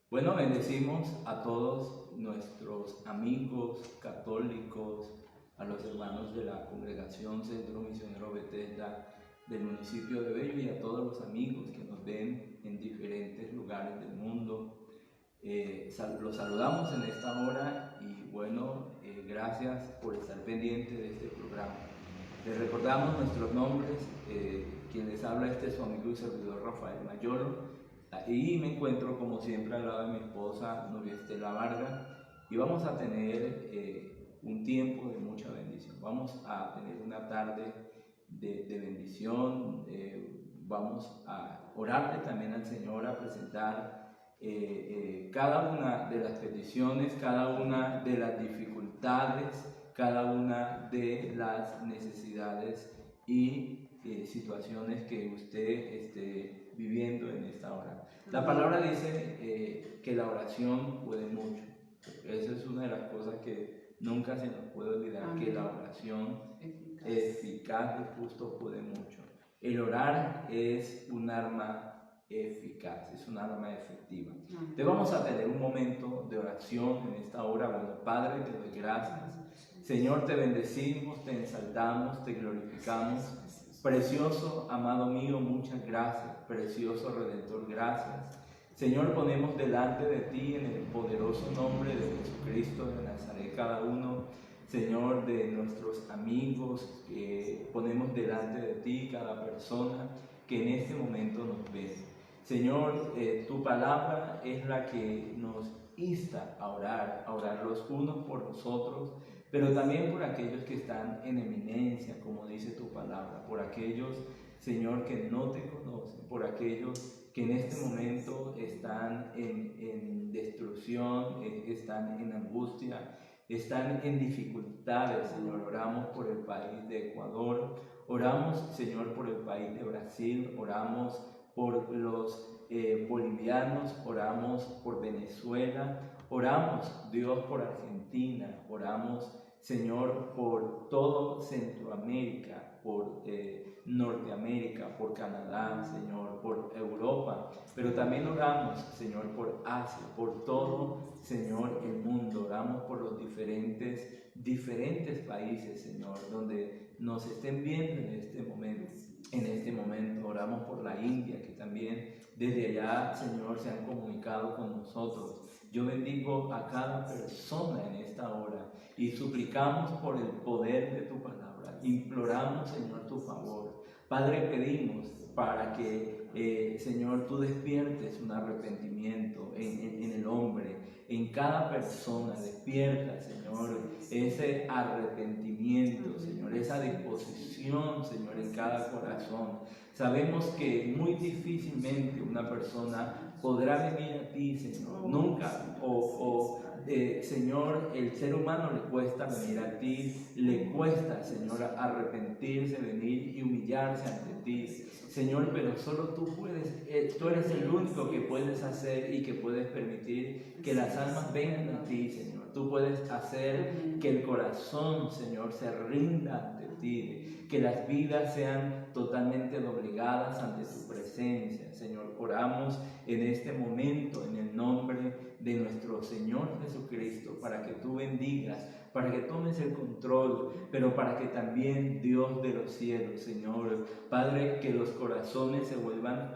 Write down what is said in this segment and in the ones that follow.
Bueno, bendecimos a todos nuestros amigos católicos, a los hermanos de la Congregación Centro Misionero Bethesda del municipio de Bello y a todos los amigos que nos ven en diferentes lugares del mundo. Los saludamos en esta hora y bueno, gracias por estar pendiente de este programa. Les recordamos nuestros nombres, quien les habla es su amigo y servidor Rafael Mayolo. Y me encuentro como siempre al lado de mi esposa Nuria Estela Vargas y vamos a tener un tiempo de mucha bendición. Vamos a tener una tarde de bendición, vamos a orarle también al Señor, a presentar cada una de las peticiones, cada una de las dificultades, cada una de las necesidades y situaciones que usted esté viviendo en esta hora. La palabra dice que la oración puede mucho. Esa es una de las cosas que nunca se nos puede olvidar, que la oración eficaz y justo puede mucho. El orar es un arma eficaz, es un arma efectiva. Te vamos a tener un momento de oración en esta hora. Bueno, Padre, te doy gracias. Señor, te bendecimos, te ensaltamos, te glorificamos. Precioso, amado mío, muchas gracias. Precioso Redentor, gracias. Señor, ponemos delante de ti en el poderoso nombre de Jesucristo de Nazaret cada uno, Señor, de nuestros amigos, ponemos delante de ti cada persona que en este momento nos ve. Señor, tu palabra es la que nos insta a orar los unos por nosotros, pero también por aquellos que están en eminencia, como dice tu palabra, por aquellos, Señor, que no te conocen, por aquellos que en este momento están en destrucción, están en angustia, están en dificultades, Señor. Oramos por el país de Ecuador, oramos, Señor, por el país de Brasil, oramos por los bolivianos, oramos por Venezuela, oramos, Dios, por Argentina, oramos, Señor, por todo Centroamérica, por Norteamérica, por Canadá, Señor, por Europa, pero también oramos, Señor, por Asia, por todo, Señor, el mundo. Oramos por los diferentes países, Señor, donde nos estén viendo en este momento. Oramos por la India, que también desde allá, Señor, se han comunicado con nosotros. Yo bendigo a cada persona en esta hora y suplicamos por el poder de tu palabra. Imploramos, Señor, tu favor. Padre, pedimos para que, Señor, tú despiertes un arrepentimiento en el hombre, en cada persona. Despierta, Señor, ese arrepentimiento, Señor, esa disposición, Señor, en cada corazón. Sabemos que muy difícilmente una persona podrá venir a ti, Señor, nunca, Señor, el ser humano le cuesta venir a ti, le cuesta, Señor, arrepentirse, venir y humillarse ante ti, Señor, pero solo tú puedes, tú eres el único que puedes hacer y que puedes permitir que las almas vengan a ti, Señor. Tú puedes hacer que el corazón, Señor, se rinda ante ti, que las vidas sean totalmente doblegadas ante tu presencia, Señor. Oramos en este momento en el nombre de nuestro Señor Jesucristo, para que tú bendigas, para que tomes el control, pero para que también, Dios de los cielos, Señor, Padre, que los corazones se vuelvan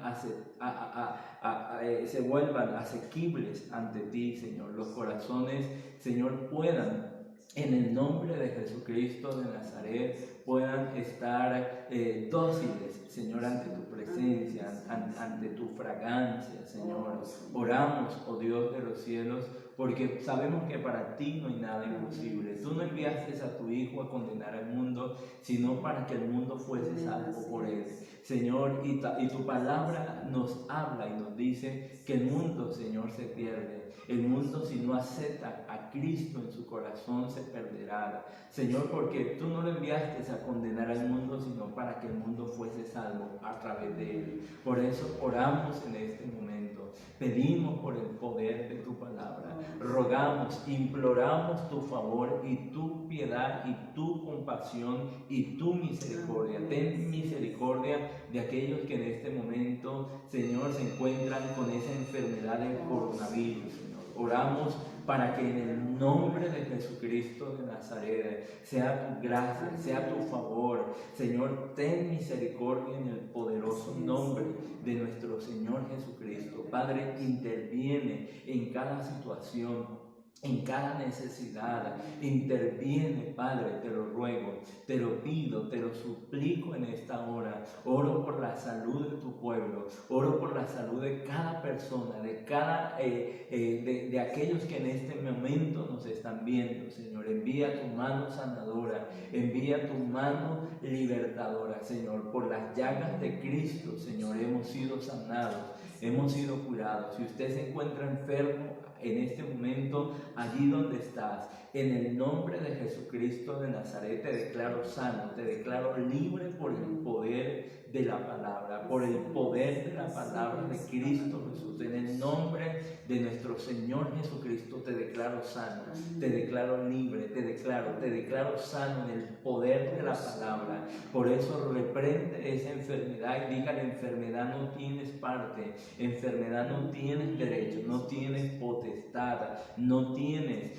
asequibles ante ti, Señor. Los corazones, Señor, puedan, en el nombre de Jesucristo de Nazaret, puedan estar dóciles, Señor, ante tu presencia, ante tu fragancia, Señor. Oramos, oh Dios de los cielos, porque sabemos que para ti no hay nada imposible. Tú no enviaste a tu Hijo a condenar al mundo, sino para que el mundo fuese salvo por él. Señor, y tu palabra nos habla y nos dice que el mundo, Señor, se pierde. El mundo, si no acepta a Cristo en su corazón, se perderá. Señor, porque tú no lo enviaste a condenar al mundo, sino para que el mundo fuese salvo a través de él. Por eso oramos en este momento. Pedimos por el poder de tu palabra. Rogamos, imploramos tu favor y tu piedad y tu compasión y tu misericordia. Ten misericordia de aquellos que en este momento, Señor, se encuentran con esa enfermedad del coronavirus, Señor. Oramos para que en el nombre de Jesucristo de Nazaret sea tu gracia, sea tu favor. Señor, ten misericordia en el poderoso nombre de nuestro Señor Jesucristo. Padre, interviene en cada situación, en cada necesidad. Interviene, Padre, te lo ruego, te lo pido, te lo suplico en esta hora. Oro por la salud de tu pueblo, oro por la salud de cada persona, de cada de aquellos que en este momento nos están viendo, Señor. Envía tu mano sanadora, envía tu mano libertadora, Señor. Por las llagas de Cristo, Señor, hemos sido sanados, hemos sido curados. Si usted se encuentra enfermo en este momento, allí donde estás, en el nombre de Jesucristo de Nazaret, te declaro sano, te declaro libre por el poder de la palabra, por el poder de la palabra de Cristo Jesús. En el nombre de nuestro Señor Jesucristo te declaro sano, te declaro libre, te declaro sano en el poder de la palabra. Por eso reprende esa enfermedad y dígale: enfermedad, no tienes parte, enfermedad, no tienes derecho, no tienes potestad, no tienes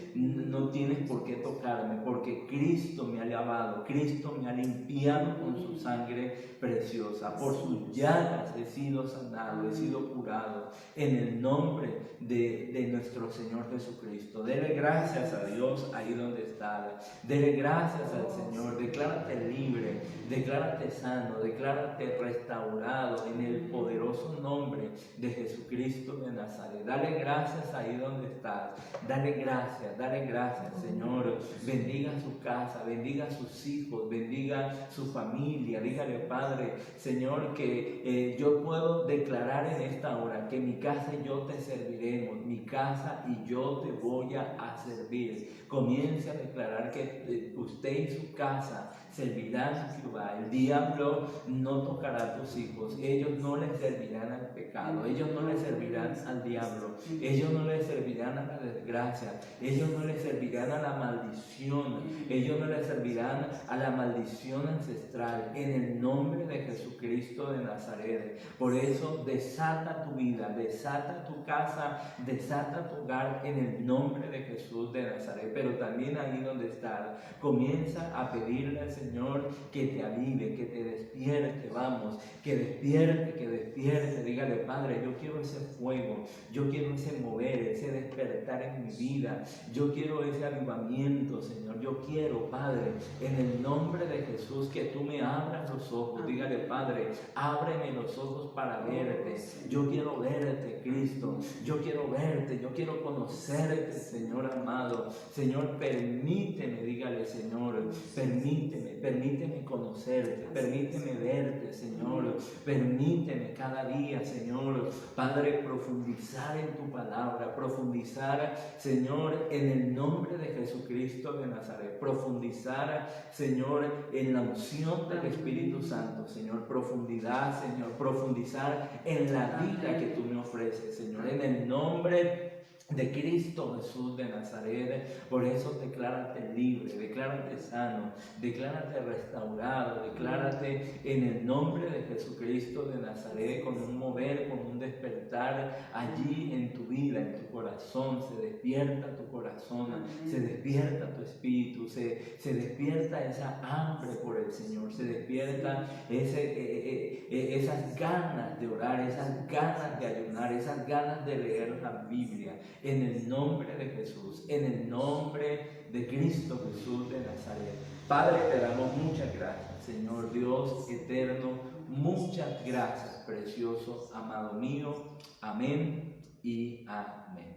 por qué tocarme, porque Cristo me ha lavado, Cristo me ha limpiado con su sangre preciosa. Por sus llagas he sido sanado, he sido curado, en el nombre de nuestro Señor Jesucristo. Dele gracias a Dios ahí donde está. Dele gracias al Señor. Declárate libre, declárate sano, declárate restaurado en el poderoso nombre de Jesucristo de Nazaret. Dale gracias ahí donde estás. Dale gracias, Señor. Bendiga su casa, bendiga a sus hijos, bendiga su familia. Dígale: Padre, Señor, que yo puedo declarar en esta hora que mi casa y yo te serviremos, mi casa y yo te voy a servir. Comience a declarar que usted y su casa servirán a Jehová. El diablo no tocará a tus hijos, ellos no les servirán al pecado, ellos no les servirán al diablo, ellos no les servirán a la desgracia, ellos no les servirán a la maldición, ellos no les servirán a la maldición ancestral, en el nombre de Jesucristo de Nazaret. Por eso desata tu vida, desata tu casa, desata tu hogar en el nombre de Jesús de Nazaret. Pero también ahí donde estás, comienza a pedirle al Señor que te avive, que te despierte, vamos, que despierte. Dígale: Padre, yo quiero ese fuego, yo quiero ese mover, ese despertar en mi vida, yo quiero ese avivamiento, Señor. Yo quiero, Padre, en el nombre de Jesús, que tú me abras los ojos. Dígale: Padre, ábreme los ojos para verte. Yo quiero verte, Cristo. Yo quiero verte, yo quiero conocerte, Señor amado. Señor, permíteme, dígale: Señor, permíteme conocerte, permíteme verte, Señor. Permíteme cada día, Señor, Padre, profundizar en tu palabra, profundizar, Señor, en el nombre de Jesucristo de Nazaret, profundizar, Señor, en la unción del Espíritu Santo, Señor, profundidad, Señor, profundizar en la vida que tú me ofreces, Señor, en el nombre de Cristo Jesús de Nazaret. Por eso declárate libre, declárate sano, declárate restaurado, declárate en el nombre de Jesucristo de Nazaret, con un mover, con un despertar allí en tu vida, en tu corazón. Se despierta tu corazón, se despierta tu espíritu, se despierta esa hambre por el Señor, se despierta esas ganas de orar, esas ganas de ayunar, esas ganas de leer la Biblia. En el nombre de Jesús, en el nombre de Cristo Jesús de Nazaret. Padre, te damos muchas gracias, Señor Dios eterno, muchas gracias, precioso, amado mío. Amén y amén.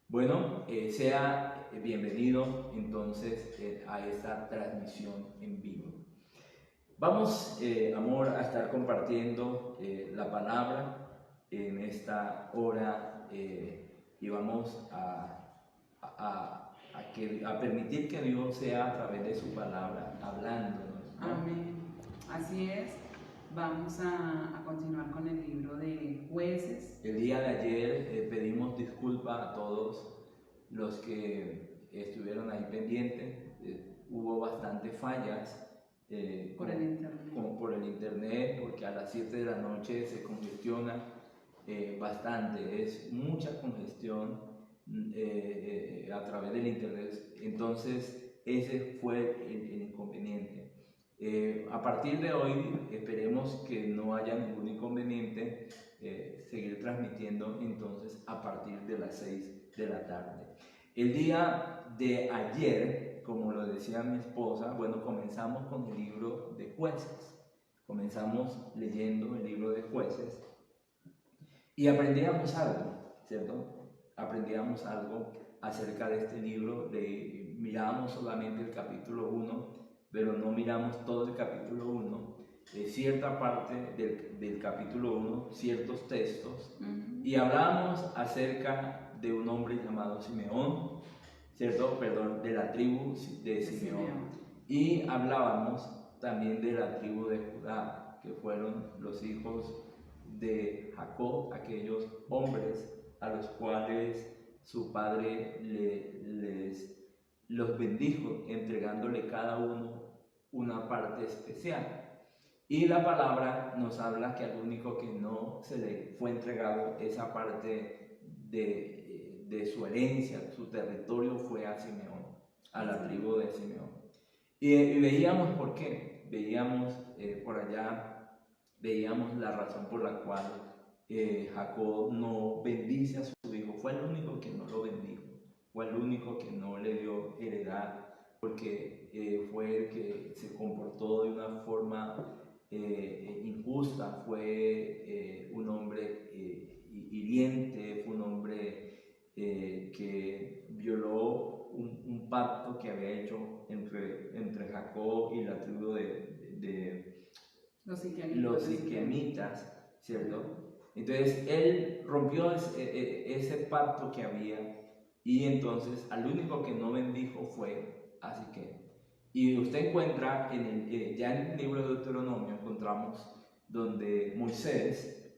Bueno, sea bienvenido entonces a esta transmisión en vivo. Vamos, amor, a estar compartiendo la palabra en esta hora. Y vamos a permitir que Dios sea a través de su palabra hablándonos, ¿no? Amén. Así es. Vamos a continuar con el libro de Jueces. El día de ayer pedimos disculpas a todos los que estuvieron ahí pendientes. Hubo bastantes fallas Por el internet. por el internet, porque a las 7 de la noche se congestiona bastante, es mucha congestión a través del internet. Entonces ese fue el inconveniente. A partir de hoy esperemos que no haya ningún inconveniente, seguir transmitiendo entonces a partir de las 6 de la tarde. El día de ayer, como lo decía mi esposa, bueno, comenzamos con el libro de Jueces. Comenzamos leyendo el libro de Jueces y aprendíamos algo, ¿cierto? Aprendíamos algo acerca de este libro. Mirábamos solamente el capítulo 1, pero no miramos todo el capítulo 1, cierta parte del capítulo 1, ciertos textos, y hablábamos acerca de un hombre llamado Simeón, ¿cierto? Perdón, de la tribu de Simeón. Y hablábamos también de la tribu de Judá, que fueron los hijos de Jacob, aquellos hombres a los cuales su padre los bendijo, entregándole cada uno una parte especial. Y la palabra nos habla que al único que no se le fue entregado esa parte de su herencia, su territorio, fue a Simeón, a la tribu de Simeón. Y veíamos por qué, veíamos por allá, veíamos la razón por la cual Jacob no bendice a su hijo. Fue el único que no lo bendijo, fue el único que no le dio heredad, porque fue el que se comportó de una forma injusta, fue un hombre hiriente, fue un hombre que violó un pacto que había hecho entre Jacob y la tribu de los siquemitas, ¿cierto? Entonces él rompió ese pacto que había, y entonces al único que no bendijo fue a Siquem. Y usted encuentra ya en el libro de Deuteronomio, encontramos donde Moisés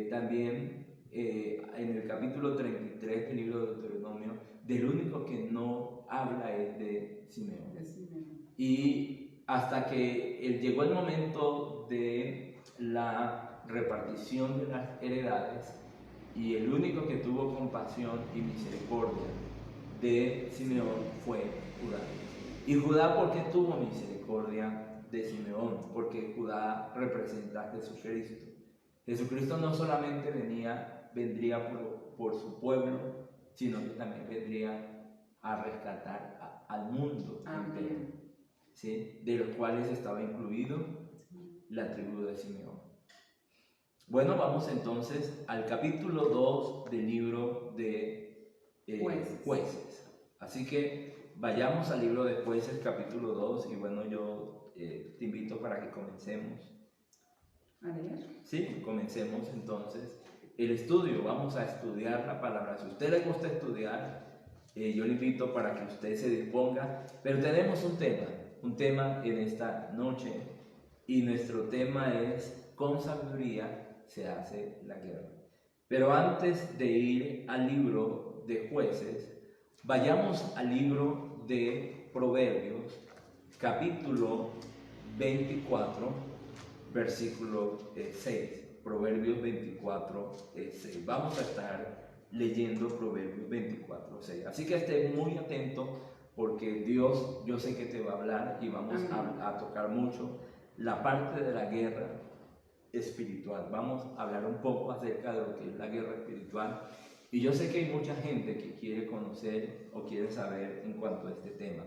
también en el capítulo 33 del libro de Deuteronomio, del único que no habla es de Simeón. Y hasta que llegó el momento de la repartición de las heredades, y el único que tuvo compasión y misericordia de Simeón fue Judá. ¿Y Judá por qué tuvo misericordia de Simeón? Porque Judá representa a Jesucristo. Jesucristo no solamente vendría por su pueblo, sino que también vendría a rescatar al mundo entero, ¿sí? De los cuales estaba incluido la tribu de Simeón. Bueno, vamos entonces al capítulo 2 del libro de Jueces. Así que vayamos al libro de Jueces, capítulo 2, y bueno, yo te invito para que comencemos. ¿A leer? Sí, comencemos entonces el estudio. Vamos a estudiar la palabra. Si a usted le gusta estudiar, yo le invito para que usted se disponga. Pero tenemos un tema en esta noche, y nuestro tema es: con sabiduría se hace la guerra. Pero antes de ir al libro de Jueces, vayamos al libro de Proverbios, capítulo 24, versículo 6. Proverbios 24, 6. Vamos a estar leyendo Proverbios 24, 6. Así que esté muy atento, porque Dios, yo sé que te va a hablar, y vamos a tocar mucho la parte de la guerra espiritual. Vamos a hablar un poco acerca de lo que es la guerra espiritual, y yo sé que hay mucha gente que quiere conocer o quiere saber en cuanto a este tema.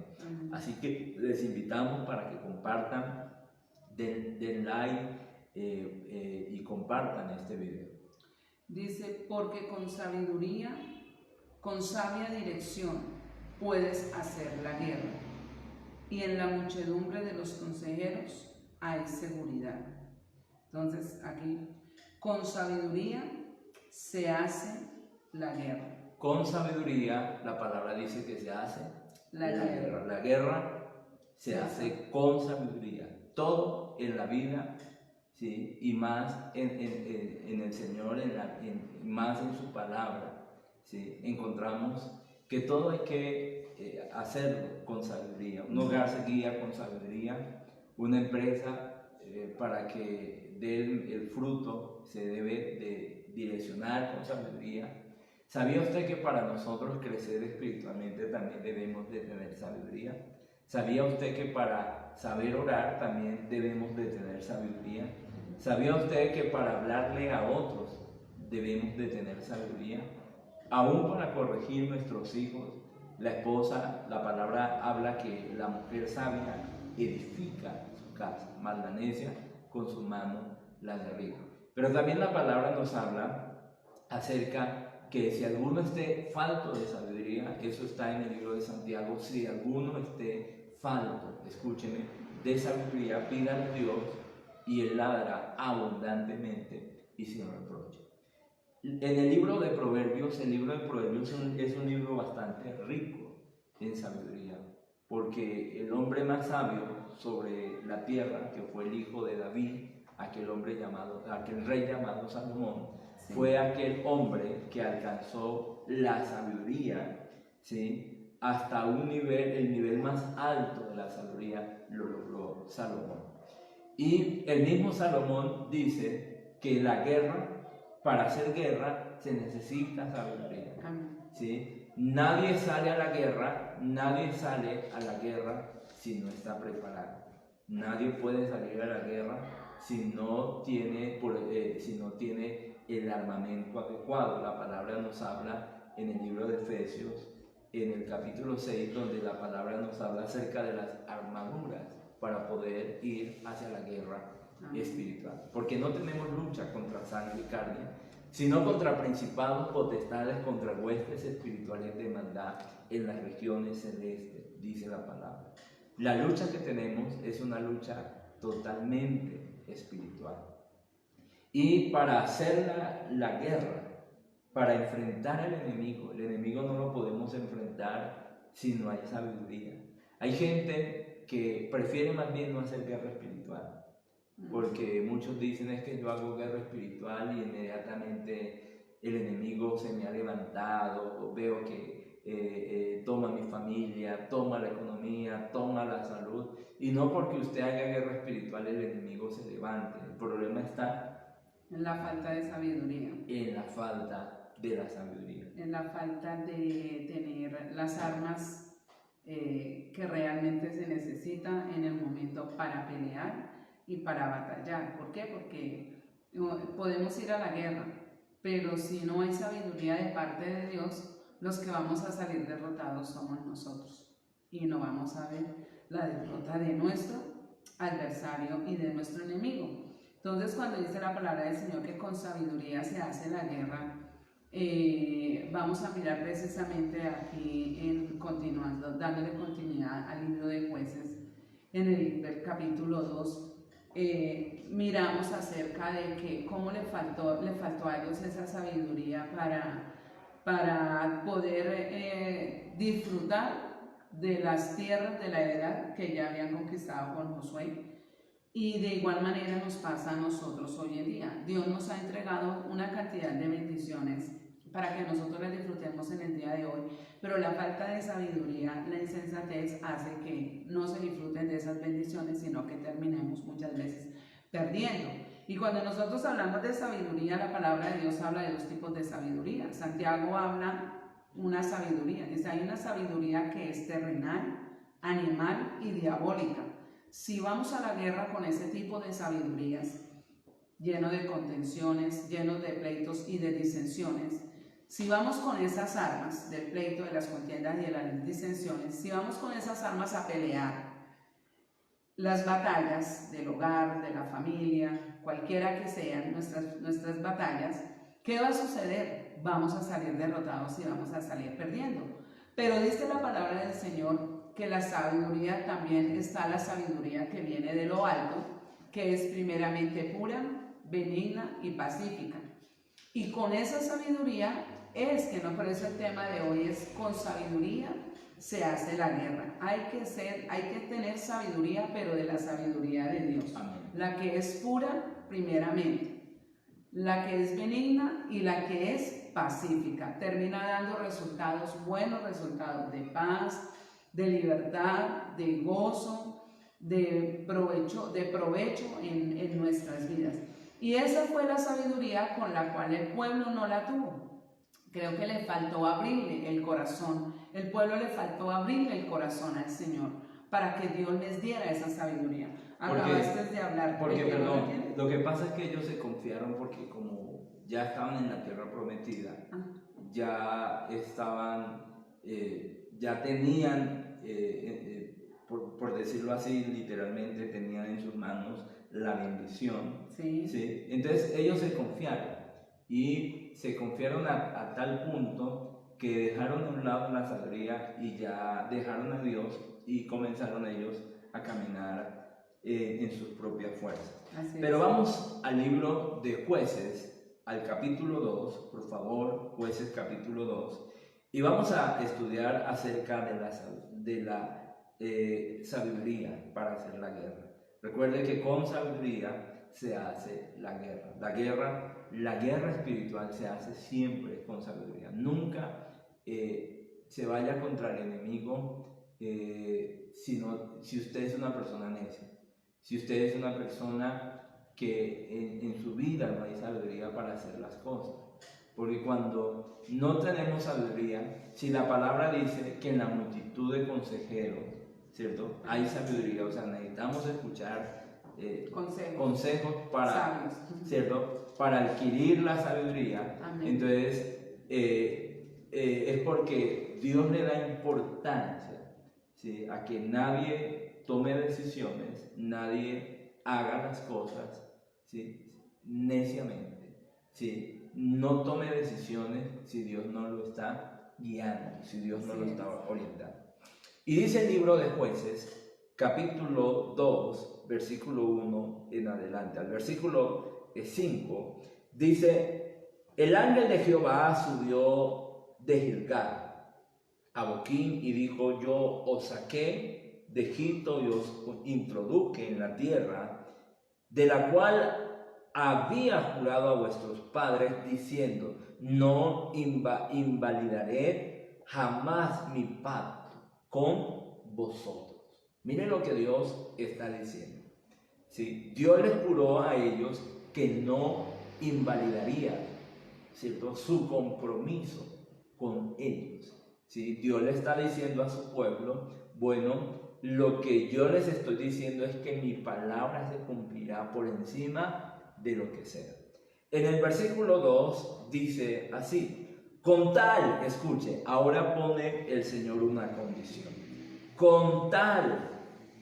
Así que les invitamos para que compartan, den like y compartan este video. Dice: porque con sabiduría, con sabia dirección puedes hacer la guerra, y en la muchedumbre de los consejeros hay seguridad. Entonces aquí, con sabiduría se hace la guerra. Con sabiduría, la palabra dice que se hace la guerra. La guerra se hace con sabiduría. Todo en la vida ¿sí? Y más en el Señor, más en su palabra, ¿sí? Encontramos que todo hay que hacerlo con sabiduría. Un hogar se guía con sabiduría, una empresa para que dé el fruto se debe de direccionar con sabiduría. ¿Sabía usted que para nosotros crecer espiritualmente también debemos de tener sabiduría? ¿Sabía usted que para saber orar también debemos de tener sabiduría? ¿Sabía usted que para hablarle a otros debemos de tener sabiduría? Aún para corregir nuestros hijos, la esposa, la palabra habla que la mujer sabia edifica su casa, mas la necia con su mano la derriba. Pero también la palabra nos habla acerca que si alguno esté falto de sabiduría, eso está en el libro de Santiago, si alguno esté falto, escúcheme, de sabiduría, pídale a Dios y Él la dará abundantemente y sin reproche. En el libro de Proverbios es un libro bastante rico en sabiduría, porque el hombre más sabio sobre la tierra, que fue el hijo de David, aquel rey llamado Salomón, sí, fue aquel hombre que alcanzó la sabiduría, ¿sí? Hasta el nivel más alto de la sabiduría lo logró Salomón. Y el mismo Salomón dice que para hacer guerra se necesita sabiduría, ¿sí? Nadie sale a la guerra si no está preparado. Nadie puede salir a la guerra si no tiene el armamento adecuado. La palabra nos habla en el libro de Efesios, en el capítulo 6, donde la palabra nos habla acerca de las armaduras para poder ir hacia la guerra espiritual. Porque no tenemos lucha contra sangre y carne, sino contra principados, potestades, contra huestes espirituales de maldad en las regiones celestes, dice la palabra. La lucha que tenemos es una lucha totalmente espiritual. Y para hacer la guerra, para enfrentar al enemigo, el enemigo no lo podemos enfrentar si no hay sabiduría. Hay gente que prefiere más bien no hacer guerra espiritual, porque muchos dicen es que yo hago guerra espiritual y inmediatamente el enemigo se me ha levantado, veo que toma mi familia, toma la economía, toma la salud, y no porque usted haga guerra espiritual el enemigo se levante. El problema está en la falta de sabiduría. En la falta de la sabiduría. En la falta de tener las armas que realmente se necesitan en el momento para pelear y para batallar. ¿Por qué? Porque podemos ir a la guerra, pero si no hay sabiduría de parte de Dios, los que vamos a salir derrotados somos nosotros y no vamos a ver la derrota de nuestro adversario y de nuestro enemigo. Entonces, cuando dice la palabra del Señor que con sabiduría se hace la guerra, vamos a mirar precisamente aquí, dándole continuidad al libro de Jueces, en el capítulo 2, miramos acerca de que cómo le faltó a ellos esa sabiduría para poder disfrutar de las tierras de la heredad que ya habían conquistado con Josué. Y de igual manera nos pasa a nosotros hoy en día. Dios nos ha entregado una cantidad de bendiciones para que nosotros las disfrutemos en el día de hoy, pero la falta de sabiduría, la insensatez hace que no se disfruten de esas bendiciones, sino que terminemos muchas veces perdiendo. Y cuando nosotros hablamos de sabiduría, la palabra de Dios habla de dos tipos de sabiduría. Santiago habla una sabiduría, dice, hay una sabiduría que es terrenal, animal y diabólica. Si vamos a la guerra con ese tipo de sabidurías, lleno de contenciones, lleno de pleitos y de disensiones, si vamos con esas armas del pleito, de las contiendas y de las disensiones, si vamos con esas armas a pelear las batallas del hogar, de la familia, cualquiera que sean nuestras batallas, ¿qué va a suceder? Vamos a salir derrotados y vamos a salir perdiendo. Pero dice la palabra del Señor que la sabiduría también está la sabiduría que viene de lo alto, que es primeramente pura, benigna y pacífica. Y con esa sabiduría es que no, por eso el tema de hoy es con sabiduría se hace la guerra. Hay que tener sabiduría, pero de la sabiduría de Dios. Amén. La que es pura, primeramente, la que es benigna y la que es pacífica. Termina dando resultados buenos, resultados de paz, de libertad, de gozo, de provecho en nuestras vidas. Y esa fue la sabiduría con la cual el pueblo no la tuvo. Creo que le faltó abrirle el corazón. El pueblo le faltó abrirle el corazón al Señor para que Dios les diera esa sabiduría. Acabaste de hablar. Porque, perdón, lo que pasa es que ellos se confiaron porque como ya estaban en la tierra prometida, ya estaban, ya tenían, por decirlo así, literalmente tenían en sus manos la bendición. Sí. ¿Sí? Entonces ellos se confiaron y se confiaron a tal punto que dejaron de un lado la sabiduría y ya dejaron a Dios y comenzaron ellos a caminar en sus propias fuerzas. Pero vamos al libro de Jueces, al capítulo 2, por favor, Jueces capítulo 2, y vamos a estudiar acerca de la sabiduría para hacer la guerra. Recuerde que con sabiduría se hace la guerra. La guerra espiritual se hace siempre con sabiduría. Nunca se vaya contra el enemigo si usted es una persona necia. Si usted es una persona que en su vida no hay sabiduría para hacer las cosas. Porque cuando no tenemos sabiduría, si la palabra dice que en la multitud de consejeros, ¿cierto?, hay sabiduría, o sea, necesitamos escuchar consejos para, ¿cierto?, para adquirir la sabiduría. Amén. Entonces, es porque Dios le da importancia, ¿sí?, a que nadie tome decisiones, nadie haga las cosas, ¿sí?, neciamente, ¿sí? No tome decisiones si Dios no lo está guiando, si Dios no lo está orientando. Y dice el libro de Jueces, capítulo 2, versículo 1 en adelante, al versículo 5, dice: el ángel de Jehová subió de Gilgal a Boquín y dijo: yo os saqué de Egipto y os introduje en la tierra de la cual había jurado a vuestros padres, diciendo: no invalidaré jamás mi pacto con vosotros. Miren lo que Dios está diciendo, ¿sí? Dios les juró a ellos que no invalidaría, ¿cierto?, su compromiso con ellos, ¿sí? Dios le está diciendo a su pueblo: bueno, lo que yo les estoy diciendo es que mi palabra se cumplirá por encima de lo que sea. En el versículo 2 dice así: con tal, escuche, ahora pone el Señor una condición, con tal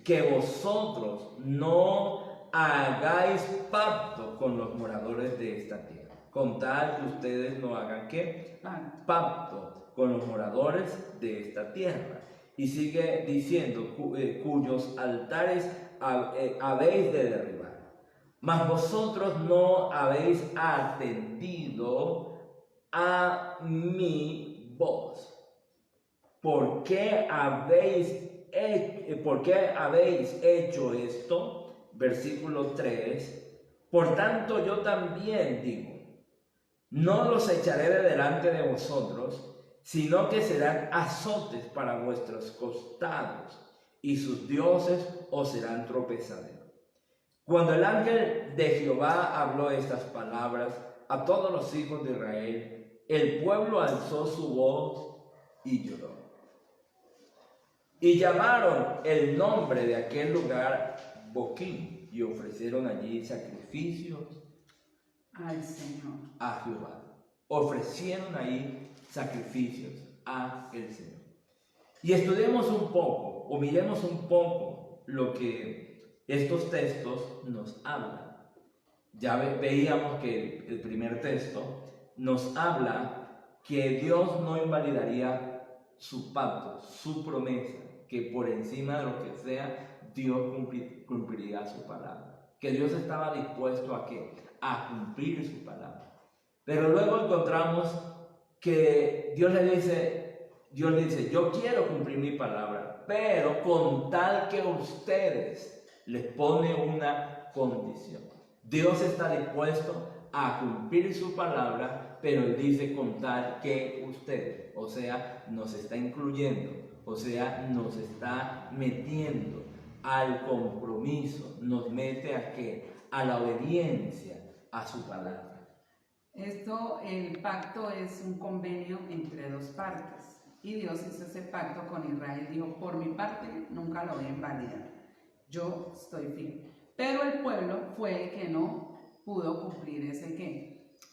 que vosotros no hagáis pacto con los moradores de esta tierra, con tal que ustedes no hagan ¿qué? Pacto con los moradores de esta tierra. Y sigue diciendo: cuyos altares habéis de derribar. Mas vosotros no habéis atendido a mi voz. ¿Por qué habéis hecho esto? Versículo 3. Por tanto yo también digo: no los echaré de delante de vosotros, sino que serán azotes para vuestros costados, y sus dioses os serán tropezadero. Cuando el ángel de Jehová habló estas palabras a todos los hijos de Israel, el pueblo alzó su voz y lloró. Y llamaron el nombre de aquel lugar Boquín, y ofrecieron allí sacrificios al Señor, a Jehová. Ofrecieron ahí sacrificios a el Señor. Y estudiemos un poco, o miremos un poco lo que estos textos nos hablan. Ya veíamos que el primer texto nos habla que Dios no invalidaría su pacto, su promesa, que por encima de lo que sea, Dios cumpliría su palabra. Que Dios estaba dispuesto a ¿qué? A cumplir su palabra. Pero luego encontramos que Dios le dice, yo quiero cumplir mi palabra, pero con tal que ustedes les pone una condición. Dios está dispuesto a cumplir su palabra, pero Él dice contar que usted, o sea, nos está incluyendo, o sea, nos está metiendo al compromiso, nos mete a qué, a la obediencia a su palabra. El pacto es un convenio entre dos partes y Dios hizo ese pacto con Israel. Dijo, por mi parte nunca lo voy a invalidar, yo estoy firme. Pero el pueblo fue el que no pudo cumplir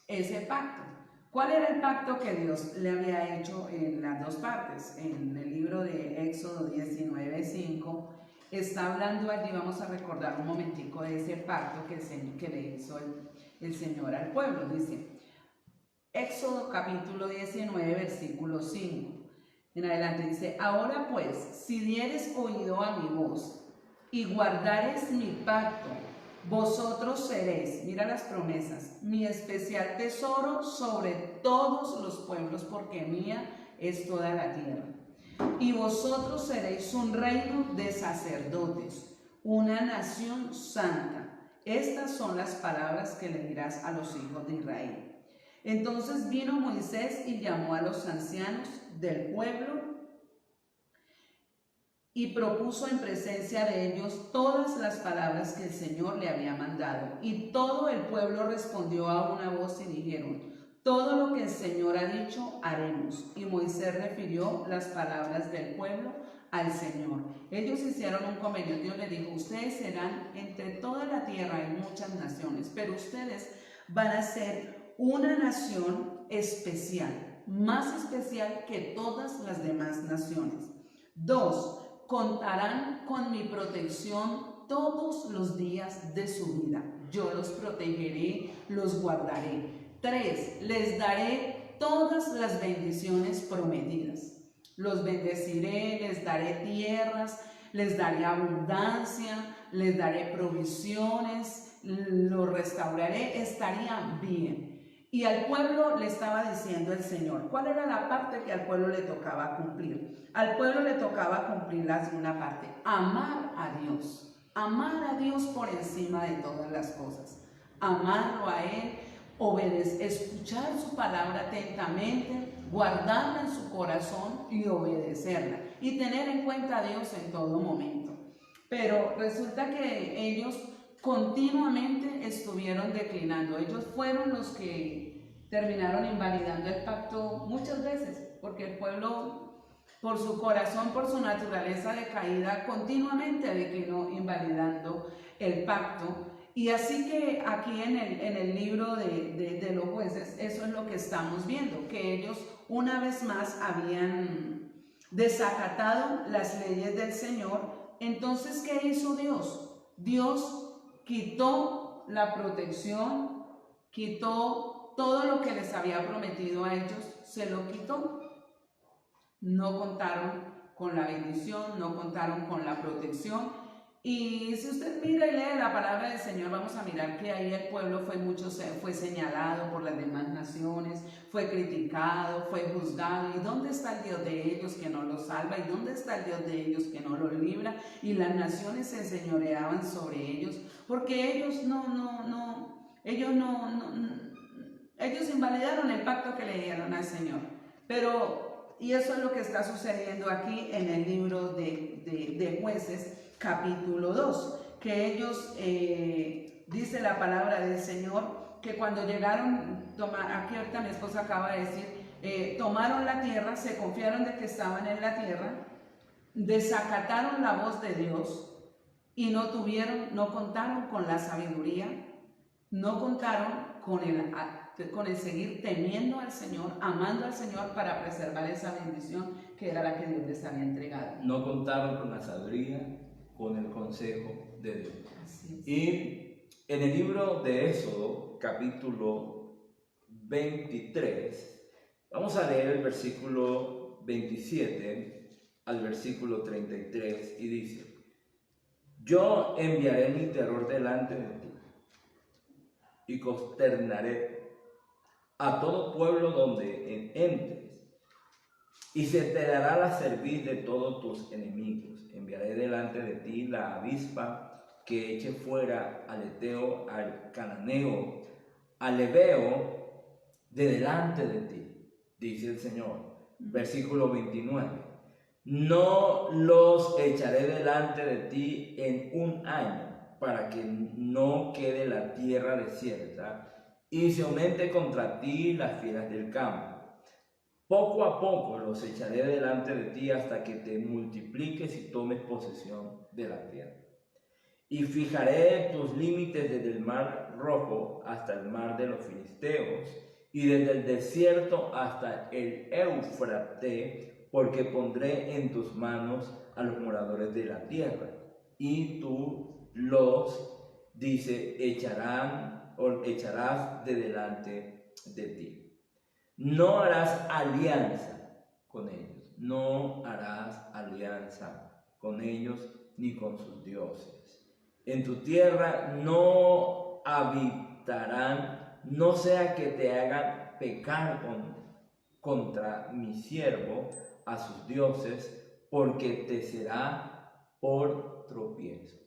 ese pacto. ¿Cuál era el pacto que Dios le había hecho en las dos partes? En el libro de Éxodo 19:5 está hablando allí, vamos a recordar un momentico de ese pacto que le hizo el Señor al pueblo. Dice, Éxodo capítulo 19, versículo 5. En adelante dice, ahora pues, si dieres oído a mi voz y guardares mi pacto, vosotros seréis, mira las promesas, mi especial tesoro sobre todos los pueblos, porque mía es toda la tierra. Y vosotros seréis un reino de sacerdotes, una nación santa. Estas son las palabras que le dirás a los hijos de Israel. Entonces vino Moisés y llamó a los ancianos del pueblo y propuso en presencia de ellos todas las palabras que el Señor le había mandado. Y todo el pueblo respondió a una voz y dijeron, todo lo que el Señor ha dicho, haremos. Y Moisés refirió las palabras del pueblo al Señor. Ellos hicieron un convenio. Dios le dijo, ustedes serán entre toda la tierra en muchas naciones, pero ustedes van a ser una nación especial, más especial que todas las demás naciones. 2. Contarán con mi protección todos los días de su vida. Yo los protegeré, los guardaré. 3. Les daré todas las bendiciones prometidas. Los bendeciré, les daré tierras, les daré abundancia, les daré provisiones, los restauraré, estarían bien. Y al pueblo le estaba diciendo el Señor, ¿cuál era la parte que al pueblo le tocaba cumplir? Al pueblo le tocaba cumplir la segunda parte, amar a Dios por encima de todas las cosas, amarlo a Él, escuchar su palabra atentamente, guardarla en su corazón y obedecerla, y tener en cuenta a Dios en todo momento. Pero resulta que ellos continuamente estuvieron declinando. Ellos fueron los que terminaron invalidando el pacto muchas veces, porque el pueblo, por su corazón, por su naturaleza decaída, continuamente declinó invalidando el pacto. Y así que aquí en el libro de los jueces, eso es lo que estamos viendo, que ellos una vez más habían desacatado las leyes del Señor. Entonces, ¿qué hizo Dios? Dios quitó la protección, quitó todo lo que les había prometido a ellos, se lo quitó. No contaron con la bendición, no contaron con la protección. Y si usted mira y lee la palabra del Señor, vamos a mirar que ahí el pueblo fue señalado por las demás naciones, fue criticado, fue juzgado. ¿Y dónde está el Dios de ellos que no los salva? ¿Y dónde está el Dios de ellos que no los libra? Y las naciones se enseñoreaban sobre ellos, porque ellos ellos invalidaron el pacto que le dieron al Señor. Y eso es lo que está sucediendo aquí en el libro de Jueces, capítulo 2, que ellos, dice la palabra del Señor, que cuando llegaron, aquí ahorita mi esposa acaba de decir, tomaron la tierra, se confiaron de que estaban en la tierra, desacataron la voz de Dios y no contaron con la sabiduría, no contaron con el seguir temiendo al Señor, amando al Señor para preservar esa bendición que era la que Dios les había entregado. No contaron con la sabiduría, con el consejo de Dios. Así es. Y en el libro de Éxodo, capítulo 23, vamos a leer el versículo 27 al versículo 33 y dice: yo enviaré mi terror delante de ti y consternaré a todo pueblo donde entres, y se te dará la cerviz de todos tus enemigos. Enviaré delante de ti la avispa que eche fuera al Eteo, al Cananeo, al Ebeo, de delante de ti, dice el Señor. Versículo 29. No los echaré delante de ti en un año, para que no quede la tierra desierta, y se aumente contra ti las fieras del campo. Poco a poco los echaré delante de ti hasta que te multipliques y tomes posesión de la tierra. Y fijaré tus límites desde el mar Rojo hasta el mar de los filisteos, y desde el desierto hasta el Éufrates, porque pondré en tus manos a los moradores de la tierra, y tú los, dice, echarás de delante de ti. No harás alianza con ellos, no harás alianza con ellos ni con sus dioses. En tu tierra no habitarán, no sea que te hagan pecar contra mi siervo a sus dioses, porque te será por tropiezo.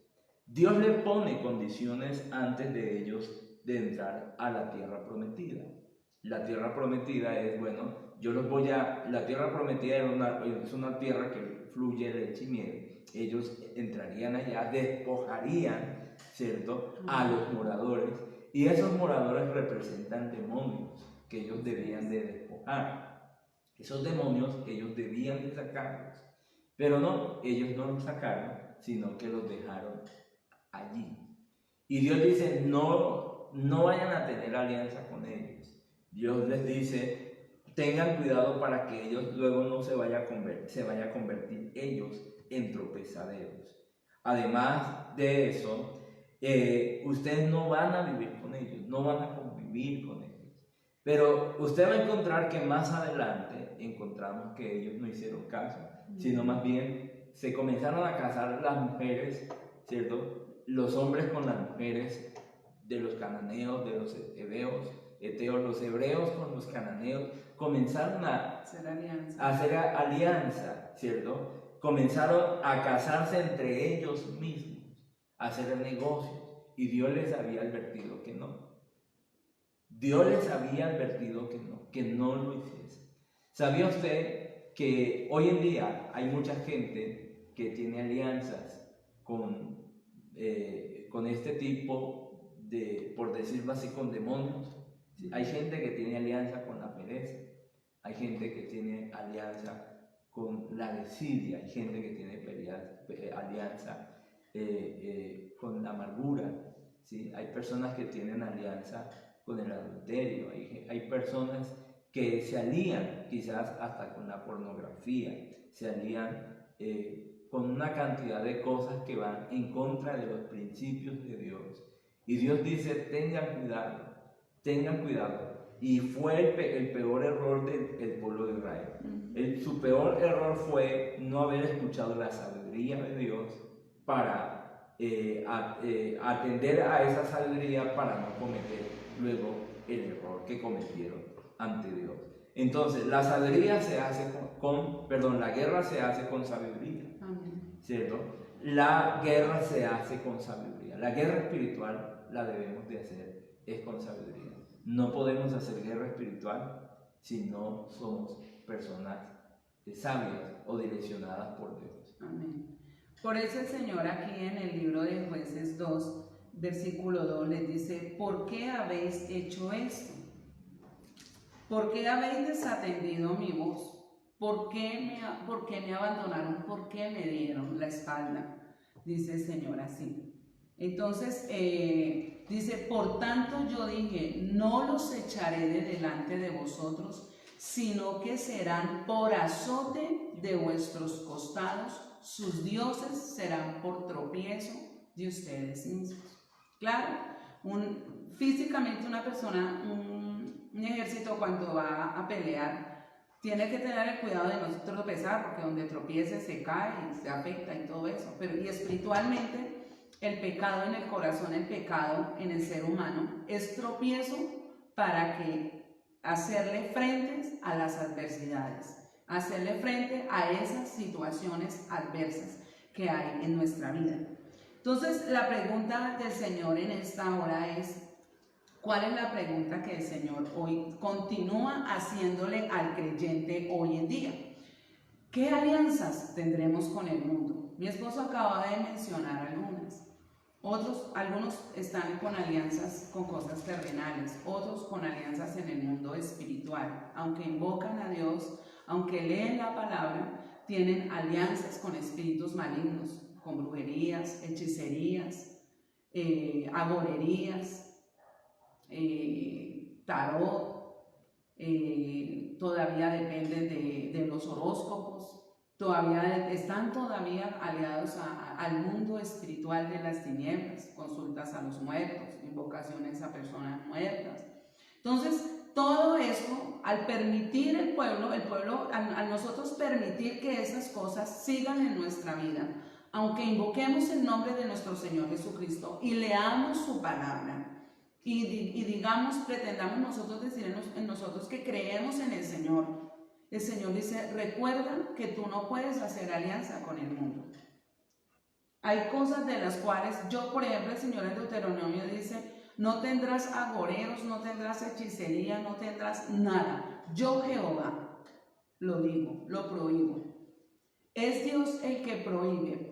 Dios le pone condiciones antes de ellos de entrar a la tierra prometida. La tierra prometida es, bueno, la tierra prometida es una tierra que fluye leche y miel. Ellos entrarían allá, despojarían, ¿cierto?, a los moradores, y esos moradores representan demonios que ellos debían de despojar. Esos demonios ellos debían de sacarlos, pero no, ellos no los sacaron, sino que los dejaron allí. Y Dios dice, no vayan a tener alianza con ellos. Dios les dice, tengan cuidado para que ellos luego no se vaya a convertir ellos en tropezaderos. Además de eso, ustedes no van a vivir con ellos, no van a convivir con ellos. Pero usted va a encontrar que más adelante encontramos que ellos no hicieron caso, sino más bien se comenzaron a casar las mujeres, ¿cierto? Los hombres con las mujeres de los cananeos, de los eteos, los hebreos con los cananeos, comenzaron a hacer alianza, ¿cierto? Comenzaron a casarse entre ellos mismos, a hacer negocios, y Dios les había advertido que no. Dios les había advertido que no lo hiciesen. ¿Sabía usted que hoy en día hay mucha gente que tiene alianzas con este tipo de, por decirlo así, con demonios? Hay gente que tiene alianza con la pereza, hay gente que tiene alianza con la desidia, hay gente que tiene alianza con la amargura, ¿sí? Hay personas que tienen alianza con el adulterio, hay personas que se alían quizás hasta con la pornografía, se alían con una cantidad de cosas que van en contra de los principios de Dios. Y Dios dice, tengan cuidado. Y fue el peor error del pueblo de Israel. Su peor error fue no haber escuchado la sabiduría de Dios para atender a esa sabiduría para no cometer luego el error que cometieron ante Dios. Entonces, la sabiduría se hace la guerra se hace con sabiduría, ¿cierto? La guerra se hace con sabiduría. La guerra espiritual la debemos de hacer es con sabiduría. No podemos hacer guerra espiritual si no somos personas sabias o direccionadas por Dios. Amén. Por eso el Señor aquí en el libro de Jueces 2, versículo 2, les dice, ¿por qué habéis hecho esto? ¿Por qué habéis desatendido mi voz? ¿Por qué me abandonaron? ¿Por qué me dieron la espalda? Dice el Señor así. Entonces, dice, por tanto yo dije, no los echaré de delante de vosotros, sino que serán por azote de vuestros costados, sus dioses serán por tropiezo de ustedes mismos. Claro, físicamente una persona, un ejército cuando va a pelear, tiene que tener el cuidado de no tropezar, porque donde tropiece se cae y se afecta y todo eso. Y espiritualmente, el pecado en el corazón, el pecado en el ser humano, es tropiezo para hacerle frente a las adversidades, hacerle frente a esas situaciones adversas que hay en nuestra vida. Entonces, la pregunta del Señor en esta hora es, ¿cuál es la pregunta que el Señor hoy continúa haciéndole al creyente hoy en día? ¿Qué alianzas tendremos con el mundo? Mi esposo acaba de mencionar algunas. Algunos están con alianzas con cosas terrenales, otros con alianzas en el mundo espiritual. Aunque invocan a Dios, aunque leen la palabra, tienen alianzas con espíritus malignos, con brujerías, hechicerías, agorerías, tarot, todavía dependen de los horóscopos, están todavía aliados al mundo espiritual de las tinieblas, consultas a los muertos, invocaciones a personas muertas. Entonces, todo esto, al permitir el pueblo, al nosotros permitir que esas cosas sigan en nuestra vida, aunque invoquemos el nombre de nuestro Señor Jesucristo y leamos su palabra, y digamos, pretendamos nosotros decir en nosotros que creemos en el Señor dice, recuerda que tú no puedes hacer alianza con el mundo. Hay cosas de las cuales por ejemplo, el Señor en Deuteronomio dice, no tendrás agoreros, no tendrás hechicería, no tendrás nada. Yo, Jehová, lo digo, lo prohíbo. Es Dios el que prohíbe.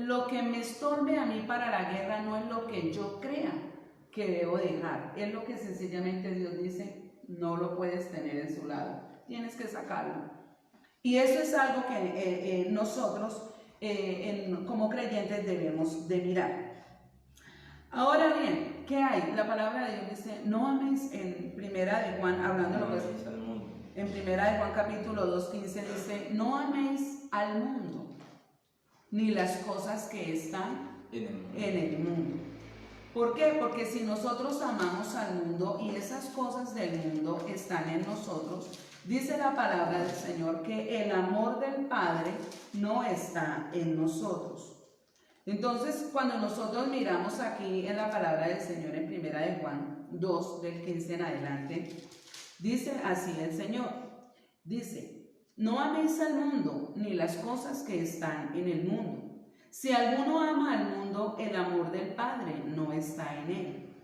Lo que me estorbe a mí para la guerra no es lo que yo crea que debo dejar. Es lo que sencillamente Dios dice, no lo puedes tener en su lado. Tienes que sacarlo. Y eso es algo que nosotros como creyentes debemos de mirar. Ahora bien, ¿qué hay? La palabra de Dios dice, no améis en Primera de Juan, hablando de lo que es en Primera de Juan capítulo 2:15 dice, no améis al mundo, ni las cosas que están en el mundo. ¿Por qué? Porque si nosotros amamos al mundo y esas cosas del mundo están en nosotros, dice la palabra del Señor que el amor del Padre no está en nosotros. Entonces, cuando nosotros miramos aquí en la palabra del Señor en Primera de Juan 2, del 15 en adelante, dice así el Señor, dice, no améis al mundo ni las cosas que están en el mundo. Si alguno ama al mundo, el amor del Padre no está en él.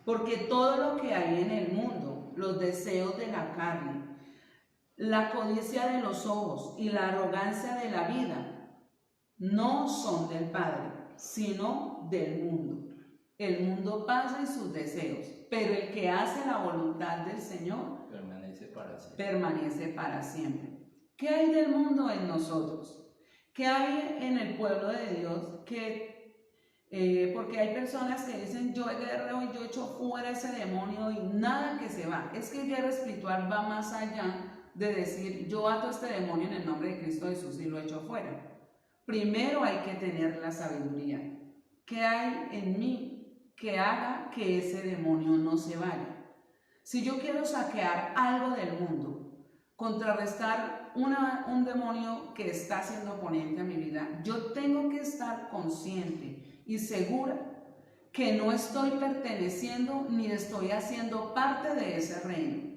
Porque todo lo que hay en el mundo, los deseos de la carne, la codicia de los ojos y la arrogancia de la vida, no son del Padre, sino del mundo. El mundo pasa y sus deseos, pero el que hace la voluntad del Señor permanece para siempre. ¿Qué hay del mundo en nosotros? ¿Qué hay en el pueblo de Dios? Porque hay personas que dicen, yo guerrero y yo echo fuera ese demonio y nada que se va. Es que el guerra espiritual va más allá de decir, yo ato este demonio en el nombre de Cristo Jesús y lo echo fuera. Primero hay que tener la sabiduría. ¿Qué hay en mí que haga que ese demonio no se vaya? Si yo quiero saquear algo del mundo, contrarrestar un demonio que está siendo oponente a mi vida, yo tengo que estar consciente y segura que no estoy perteneciendo ni estoy haciendo parte de ese reino.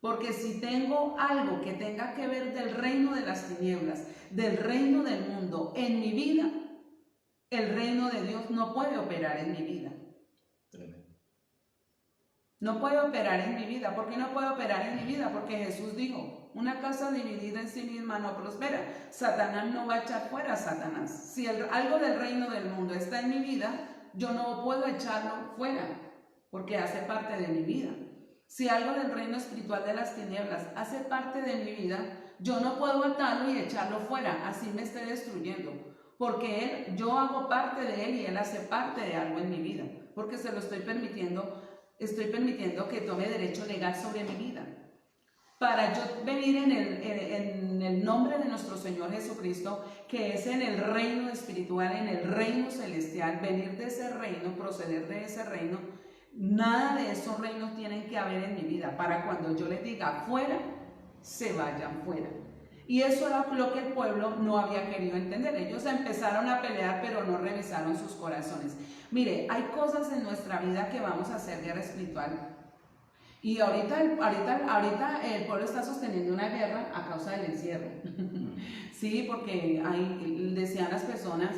Porque si tengo algo que tenga que ver del reino de las tinieblas, del reino del mundo en mi vida, el reino de Dios no puede operar en mi vida. No puede operar en mi vida. ¿Por qué no puede operar en mi vida? Porque Jesús dijo, una casa dividida en sí misma no prospera. Satanás no va a echar fuera a Satanás. Si algo del reino del mundo está en mi vida, yo no puedo echarlo fuera, porque hace parte de mi vida. Si algo del reino espiritual de las tinieblas hace parte de mi vida, yo no puedo atarlo y echarlo fuera, así me esté destruyendo. Porque yo hago parte de él y él hace parte de algo en mi vida. Porque se lo estoy permitiendo que tome derecho legal sobre mi vida. Para yo venir en el nombre de nuestro Señor Jesucristo, que es en el reino espiritual, en el reino celestial, venir de ese reino, proceder de ese reino, nada de esos reinos tienen que haber en mi vida, para cuando yo les diga fuera, se vayan fuera. Y eso era lo que el pueblo no había querido entender. Ellos empezaron a pelear, pero no revisaron sus corazones. Mire, hay cosas en nuestra vida que vamos a hacer guerra espiritual. Y ahorita el pueblo está sosteniendo una guerra a causa del encierro. Sí, porque decían las personas,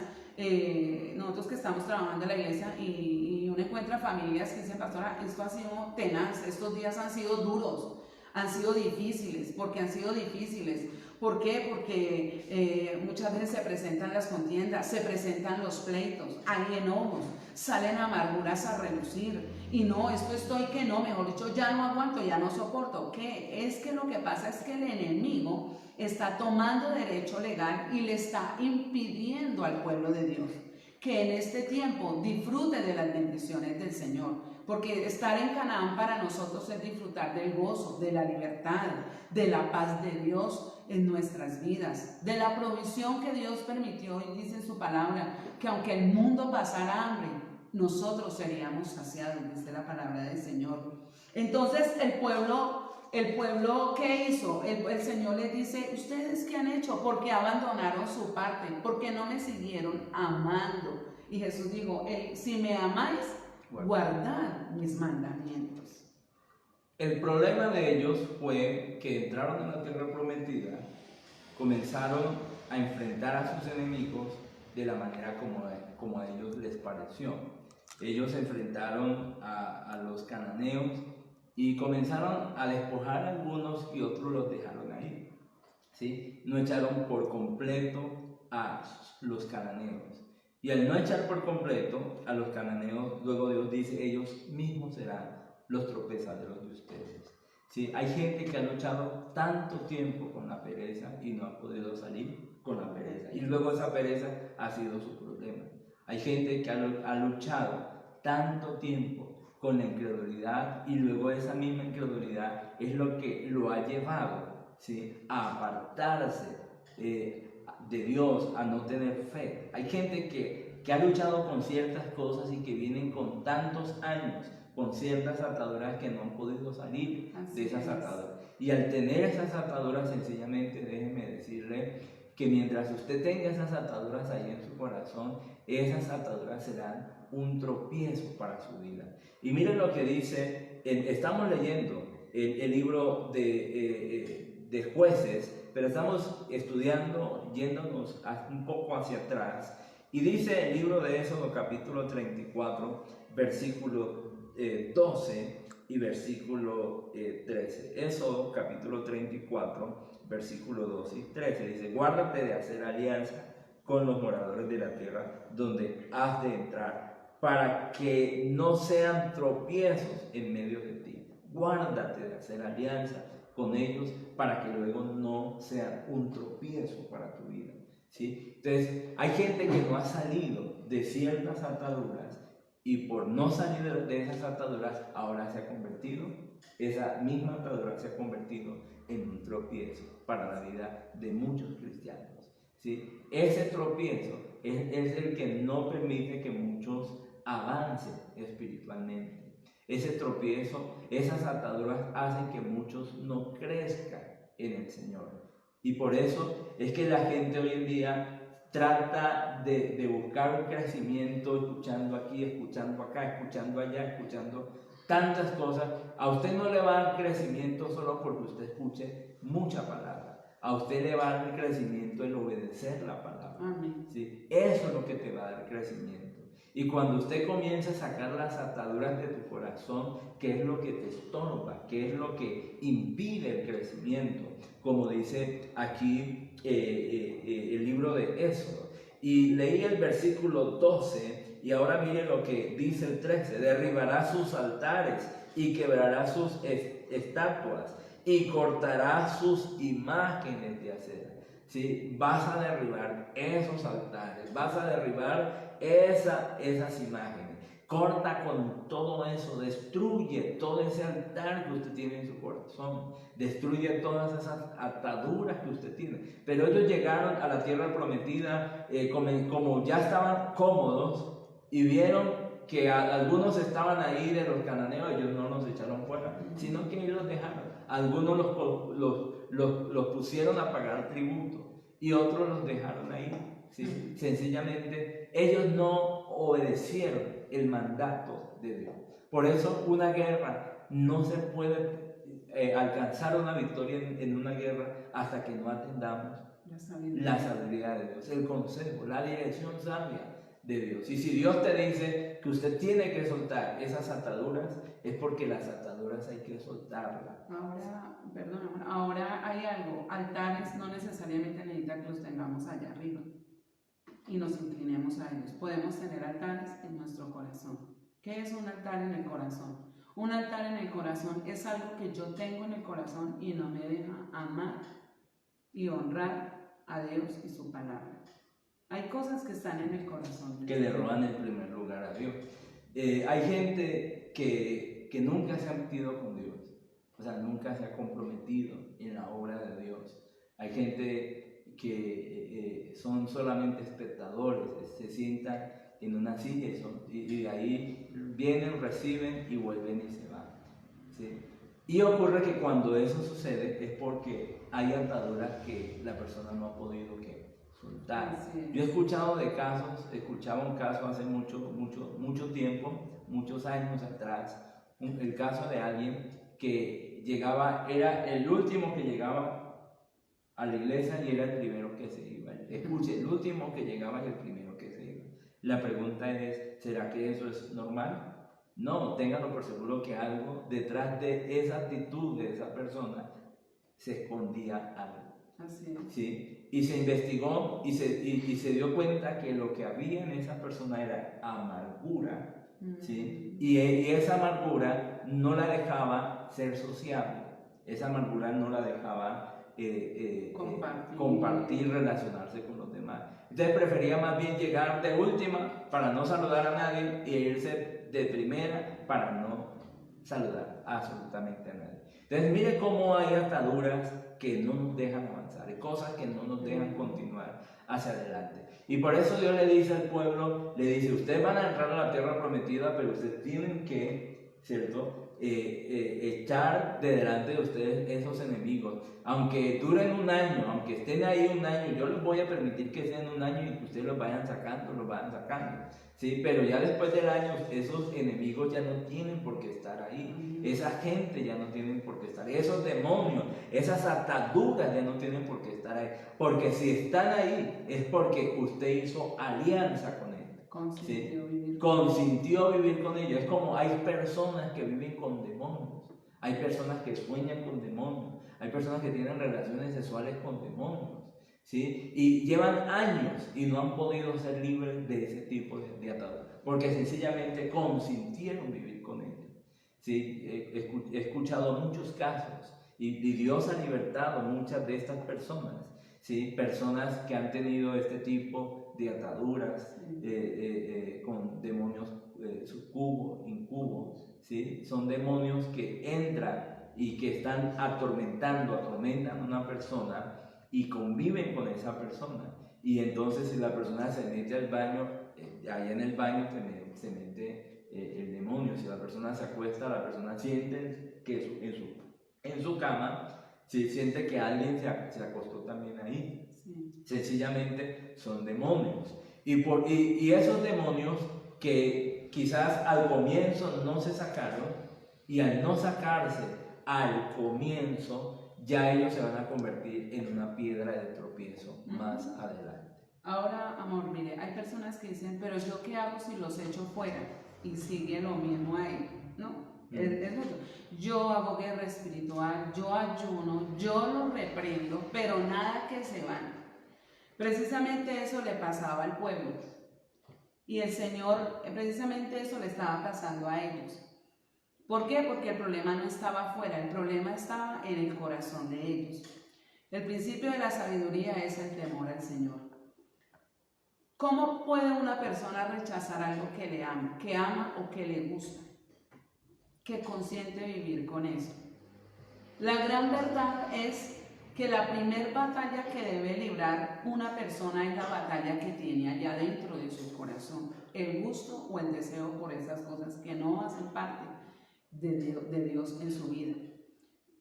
nosotros que estamos trabajando en la iglesia y uno encuentra familias que dicen, pastora, esto ha sido tenaz, estos días han sido duros, han sido difíciles. ¿Por qué han sido difíciles? ¿Por qué? Porque muchas veces se presentan las contiendas, se presentan los pleitos, hay enojos, salen amarguras a relucir. Y no, esto estoy que no, mejor dicho, ya no aguanto, ya no soporto. ¿Qué? Es que lo que pasa es que el enemigo está tomando derecho legal y le está impidiendo al pueblo de Dios que en este tiempo disfrute de las bendiciones del Señor. Porque estar en Canaán para nosotros es disfrutar del gozo, de la libertad, de la paz de Dios en nuestras vidas, de la provisión que Dios permitió, y dice en su palabra, que aunque el mundo pasara hambre, nosotros seríamos saciados, dice la palabra del Señor. Entonces el pueblo, ¿qué hizo? El Señor les dice, ¿ustedes qué han hecho? Porque abandonaron su parte, porque no me siguieron amando. Y Jesús dijo, si me amáis, guardad mis mandamientos. El problema de ellos fue que entraron en la tierra prometida, comenzaron a enfrentar a sus enemigos de la manera como a ellos les pareció. Ellos se enfrentaron a los cananeos y comenzaron a despojar a algunos y otros los dejaron ahí, ¿sí? No echaron por completo a los cananeos. Y al no echar por completo a los cananeos, luego Dios dice, ellos mismos serán los tropezaderos de ustedes. ¿Sí? Hay gente que ha luchado tanto tiempo con la pereza y no ha podido salir con la pereza. Y luego esa pereza ha sido su problema. Hay gente que ha luchado tanto tiempo con la incredulidad y luego esa misma incredulidad es lo que lo ha llevado, ¿sí?, a apartarse de Dios, a no tener fe. Hay gente que ha luchado con ciertas cosas y que vienen con tantos años, con ciertas ataduras que no han podido salir de esas ataduras. Y al tener esas ataduras, sencillamente déjeme decirle que mientras usted tenga esas ataduras ahí en su corazón, esas ataduras serán un tropiezo para su vida. Y miren lo que dice, estamos leyendo el libro de Jueces, pero estamos estudiando, yéndonos un poco hacia atrás, y dice el libro de Éxodo capítulo 34, versículo 12 y versículo 13. Éxodo capítulo 34, versículo 12 y 13, dice, guárdate de hacer alianza con los moradores de la tierra donde has de entrar, para que no sean tropiezos en medio de ti. Guárdate de hacer alianza con ellos para que luego no sean un tropiezo para tu vida, ¿sí? Entonces, hay gente que no ha salido de ciertas ataduras y por no salir de esas ataduras, ahora se ha convertido, esa misma atadura se ha convertido en un tropiezo para la vida de muchos cristianos, ¿sí? Ese tropiezo es el que no permite que muchos avancen espiritualmente. Ese tropiezo, esas ataduras hacen que muchos no crezcan en el Señor. Y por eso es que la gente hoy en día trata de buscar un crecimiento, escuchando aquí, escuchando acá, escuchando allá, escuchando tantas cosas. A usted no le va a dar crecimiento solo porque usted escuche mucha palabra. A usted le va a dar crecimiento el obedecer la palabra. Amén. ¿Sí? Eso es lo que te va a dar crecimiento. Y cuando usted comienza a sacar las ataduras de tu corazón, ¿qué es lo que te estorba? ¿Qué es lo que impide el crecimiento? Como dice aquí el libro de Éxodo. Y leí el versículo 12 y ahora mire lo que dice el 13. Derribará sus altares y quebrará sus estatuas y cortará sus imágenes de acera. ¿Sí? Vas a derribar esos altares, vas a derribar esas imágenes. Corta con todo eso, destruye todo ese altar que usted tiene en su corazón, destruye todas esas ataduras que usted tiene. Pero ellos llegaron a la tierra prometida como ya estaban cómodos y vieron que algunos estaban ahí de los cananeos, ellos no los echaron fuera, sino que ellos los dejaron. Algunos los pusieron a pagar tributo y otros los dejaron ahí, ¿sí? Sencillamente ellos no obedecieron el mandato de Dios. Por eso una guerra no se puede alcanzar una victoria en una guerra hasta que no atendamos La sabiduría de Dios, el consejo, la dirección sabia de Dios. Y si Dios te dice que usted tiene que soltar esas ataduras, es porque las ataduras hay que soltarlas. Ahora hay algo, altares no necesariamente necesitan que los tengamos allá arriba y nos inclinemos a ellos. Podemos tener altares en nuestro corazón. ¿Qué es un altar en el corazón? Un altar en el corazón es algo que yo tengo en el corazón y no me deja amar y honrar a Dios y su palabra. Hay cosas que están en el corazón. Que le roban el primer lugar a Dios. Hay gente que nunca se ha metido con Dios, o sea, nunca se ha comprometido en la obra de Dios. Hay gente que son solamente espectadores, se sientan en una silla y de ahí vienen, reciben y vuelven y se van, ¿sí? Y ocurre que cuando eso sucede es porque hay ataduras que la persona no ha podido soltar. Yo he escuchado de casos, escuchaba un caso hace mucho tiempo, muchos años atrás, el caso de alguien que llegaba, era el último que llegaba a la iglesia y era el primero que se iba. Escuche, el último que llegaba y el primero que se iba. La pregunta es, ¿será que eso es normal? No, ténganlo por seguro que algo detrás de esa actitud de esa persona se escondía algo. Así es. ¿Sí? Y se investigó y se dio cuenta que lo que había en esa persona era amargura, ¿sí? Y esa amargura no la dejaba ser sociable, esa amargura no la dejaba compartir, relacionarse con los demás. Entonces prefería más bien llegar de última para no saludar a nadie e irse de primera para no saludar absolutamente a nadie. Entonces mire cómo hay ataduras que no nos dejan avanzar, hay cosas que no nos dejan continuar hacia adelante. Y por eso Dios le dice al pueblo, le dice, ustedes van a entrar a la tierra prometida, pero ustedes tienen que, ¿cierto?, echar de delante de ustedes esos enemigos. Aunque duren un año, aunque estén ahí un año, yo les voy a permitir que estén un año y que ustedes los vayan sacando, ¿sí? Pero ya después del año, esos enemigos ya no tienen por qué estar ahí. Esa gente ya no tienen por qué estar ahí. Esos demonios, esas ataduras ya no tienen por qué estar ahí. Porque si están ahí, es porque usted hizo alianza con él. Consintió vivir con ellos. Es como hay personas que viven con demonios, hay personas que sueñan con demonios, hay personas que tienen relaciones sexuales con demonios, ¿sí? Y llevan años y no han podido ser libres de ese tipo de ataduras, porque sencillamente consintieron vivir con ellos, ¿sí? He escuchado muchos casos y Dios ha libertado muchas de estas personas, ¿sí? Personas que han tenido este tipo de ataduras con demonios sucubos, incubos, ¿sí? Son demonios que entran y que están atormentan a una persona y conviven con esa persona. Y entonces si la persona se mete al baño, allá en el baño se mete el demonio. Si la persona se acuesta, la persona siente que en su cama, ¿sí? Siente que alguien se acostó también ahí. Sencillamente son demonios. Y esos demonios que quizás al comienzo no se sacaron, y al no sacarse al comienzo, ya ellos se van a convertir en una piedra de tropiezo más adelante. Ahora, amor, mire, hay personas que dicen, pero ¿yo qué hago si los echo fuera? Y sigue lo mismo ahí, ¿no? Yo hago guerra espiritual, yo ayuno, yo los reprendo, pero nada que se van. Precisamente eso le pasaba al pueblo. Y el Señor, precisamente eso le estaba pasando a ellos. ¿Por qué? Porque el problema no estaba afuera, el problema estaba en el corazón de ellos. El principio de la sabiduría es el temor al Señor. ¿Cómo puede una persona rechazar algo que ama o que le gusta? Que consiente vivir con eso. La gran verdad es que la primer batalla que debe librar una persona es la batalla que tiene allá dentro de su corazón, el gusto o el deseo por esas cosas que no hacen parte de Dios en su vida.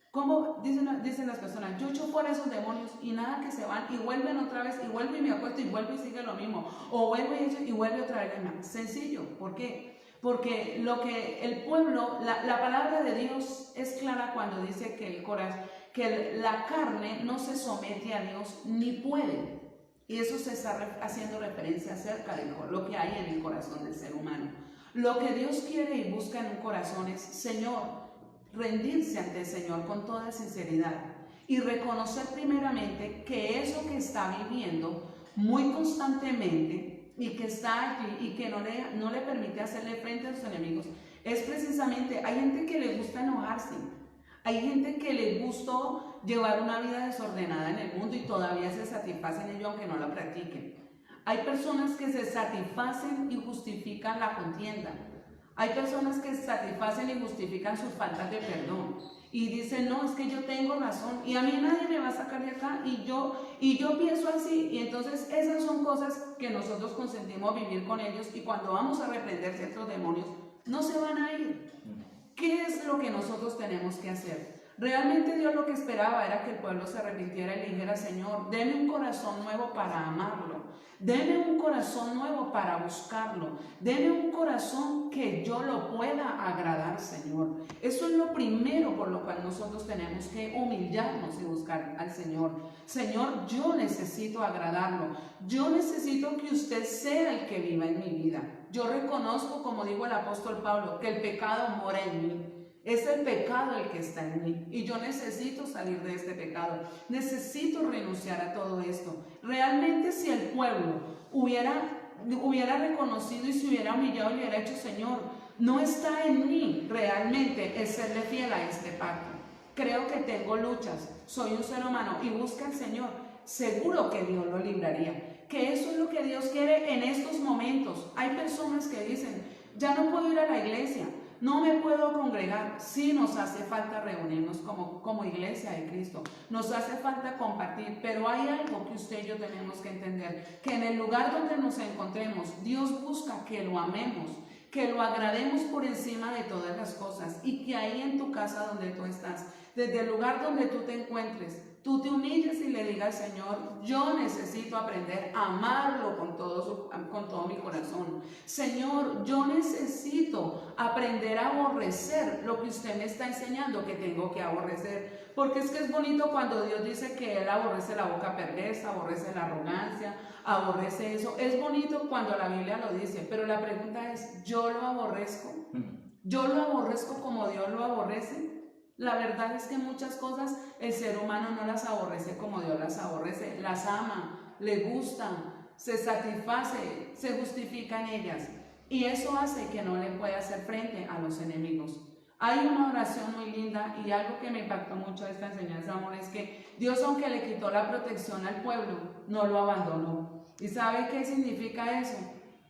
¿Cómo dicen las personas? Yo echo fuera esos demonios y nada que se van y vuelven otra vez y vuelvo y me acuesto y vuelvo y sigue lo mismo, o vuelvo y vuelve otra vez. Sencillo, ¿por qué? Porque lo que el pueblo, la palabra de Dios es clara cuando dice que que la carne no se somete a Dios ni puede. Y eso se está haciendo referencia acerca de lo que hay en el corazón del ser humano. Lo que Dios quiere y busca en un corazón es, Señor, rendirse ante el Señor con toda sinceridad y reconocer primeramente que eso que está viviendo muy constantemente y que está allí y que no le permite hacerle frente a sus enemigos, es precisamente, hay gente que le gusta enojarse, hay gente que le gustó llevar una vida desordenada en el mundo y todavía se satisface en ello aunque no la practiquen. Hay personas que se satisfacen y justifican la contienda. Hay personas que se satisfacen y justifican sus faltas de perdón. Y dicen, no, es que yo tengo razón y a mí nadie me va a sacar de acá y yo pienso así. Y entonces esas son cosas que nosotros consentimos vivir con ellos y cuando vamos a reprender ciertos demonios, no se van a ir. ¿Qué es lo que nosotros tenemos que hacer? Realmente Dios lo que esperaba era que el pueblo se arrepintiera y le dijera, Señor, deme un corazón nuevo para amarlo, deme un corazón nuevo para buscarlo, deme un corazón que yo lo pueda agradar, Señor. Eso es lo primero por lo cual nosotros tenemos que humillarnos y buscar al Señor. Señor, yo necesito agradarlo, yo necesito que usted sea el que viva en mi vida. Yo reconozco, como dijo el apóstol Pablo, que el pecado mora en mí. Es el pecado el que está en mí y yo necesito salir de este pecado. Necesito renunciar a todo esto. Realmente si el pueblo hubiera reconocido y se hubiera humillado y le hubiera hecho, Señor, no está en mí realmente el serle fiel a este pacto. Creo que tengo luchas, soy un ser humano y busca al Señor. Seguro que Dios lo libraría. Que eso es lo que Dios quiere en estos momentos. Hay personas que dicen, ya no puedo ir a la iglesia, no me puedo congregar. Sí nos hace falta reunirnos como iglesia de Cristo, nos hace falta compartir, pero hay algo que usted y yo tenemos que entender, que en el lugar donde nos encontremos, Dios busca que lo amemos, que lo agrademos por encima de todas las cosas y que ahí en tu casa donde tú estás, desde el lugar donde tú te encuentres, tú te humilles y le digas, Señor, yo necesito aprender a amarlo con todo mi corazón. Señor, yo necesito aprender a aborrecer lo que usted me está enseñando que tengo que aborrecer. Porque es que es bonito cuando Dios dice que Él aborrece la boca perversa, aborrece la arrogancia, aborrece eso. Es bonito cuando la Biblia lo dice, pero la pregunta es, ¿yo lo aborrezco? ¿Yo lo aborrezco como Dios lo aborrece? La verdad es que muchas cosas el ser humano no las aborrece como Dios las aborrece, las ama, le gustan, se satisface, se justifica en ellas y eso hace que no le pueda hacer frente a los enemigos. Hay una oración muy linda y algo que me impactó mucho de esta enseñanza, amor, es que Dios, aunque le quitó la protección al pueblo, no lo abandonó. ¿Y sabe qué significa eso?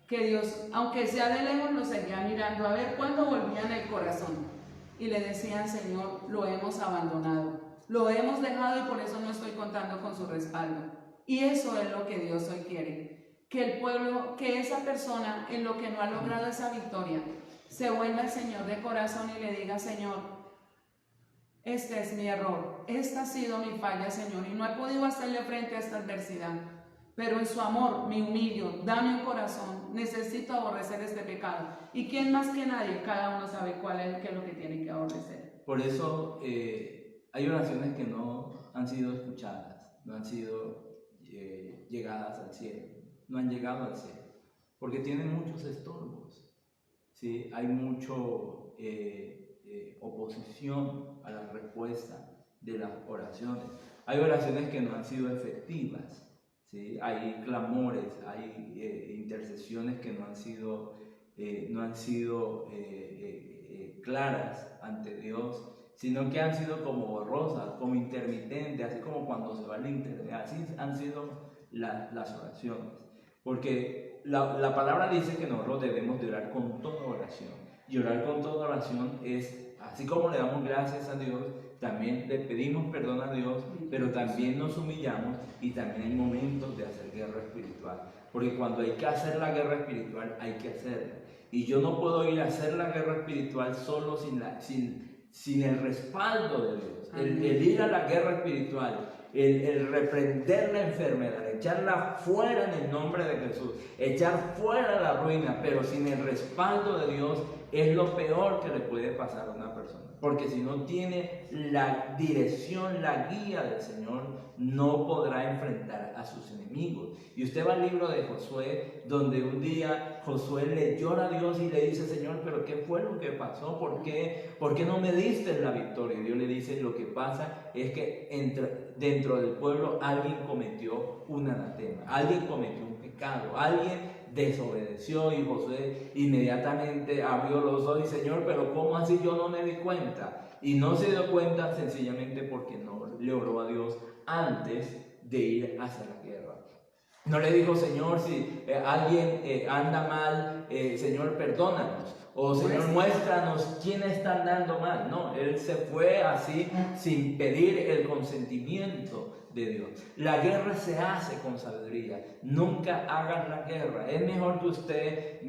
Que Dios, aunque sea de lejos, lo seguía mirando a ver cuándo volvían el corazón. Y le decían, Señor, lo hemos abandonado, lo hemos dejado y por eso no estoy contando con su respaldo. Y eso es lo que Dios hoy quiere, que el pueblo, que esa persona en lo que no ha logrado esa victoria, se vuelva al Señor de corazón y le diga, Señor, este es mi error, esta ha sido mi falla, Señor, y no he podido hacerle frente a esta adversidad. Pero en su amor me humillo, dame un corazón, necesito aborrecer este pecado. ¿Y quién más que nadie? Cada uno sabe qué es lo que tiene que aborrecer. Por eso hay oraciones que no han sido escuchadas, no han sido llegadas al cielo, no han llegado al cielo, porque tienen muchos estorbos, ¿sí? Hay mucho oposición a la respuesta de las oraciones. Hay oraciones que no han sido efectivas. ¿Sí? Hay clamores, hay intercesiones que no han sido claras ante Dios, sino que han sido como borrosas, como intermitentes, así como cuando se va el internet. Así han sido las oraciones. Porque la palabra dice que nosotros debemos de orar con toda oración. Y orar con toda oración es, así como le damos gracias a Dios, también le pedimos perdón a Dios, pero también nos humillamos y también hay momentos de hacer guerra espiritual. Porque cuando hay que hacer la guerra espiritual, hay que hacerla. Y yo no puedo ir a hacer la guerra espiritual solo sin el respaldo de Dios. El ir a la guerra espiritual, el reprender la enfermedad, echarla fuera en el nombre de Jesús, echar fuera la ruina, pero sin el respaldo de Dios es lo peor que le puede pasar a una persona. porque si no tiene la dirección, la guía del Señor, no podrá enfrentar a sus enemigos. Y usted va al libro de Josué, donde un día Josué le llora a Dios y le dice: Señor, pero ¿qué fue lo que pasó? ¿Por qué no me diste la victoria? Y Dios le dice: lo que pasa es que dentro del pueblo alguien cometió un anatema, alguien cometió un pecado, alguien desobedeció. Y Josué inmediatamente abrió los ojos y: Señor, pero ¿cómo así? Yo no me di cuenta. Y no se dio cuenta sencillamente porque no le oró a Dios antes de ir hacia la guerra. No le dijo: Señor, si alguien anda mal, Señor, perdónanos. O Señor, muéstranos quién está andando mal. No, él se fue así sin pedir el consentimiento de Dios. La guerra se hace con sabiduría. Nunca hagan la guerra. Es mejor que usted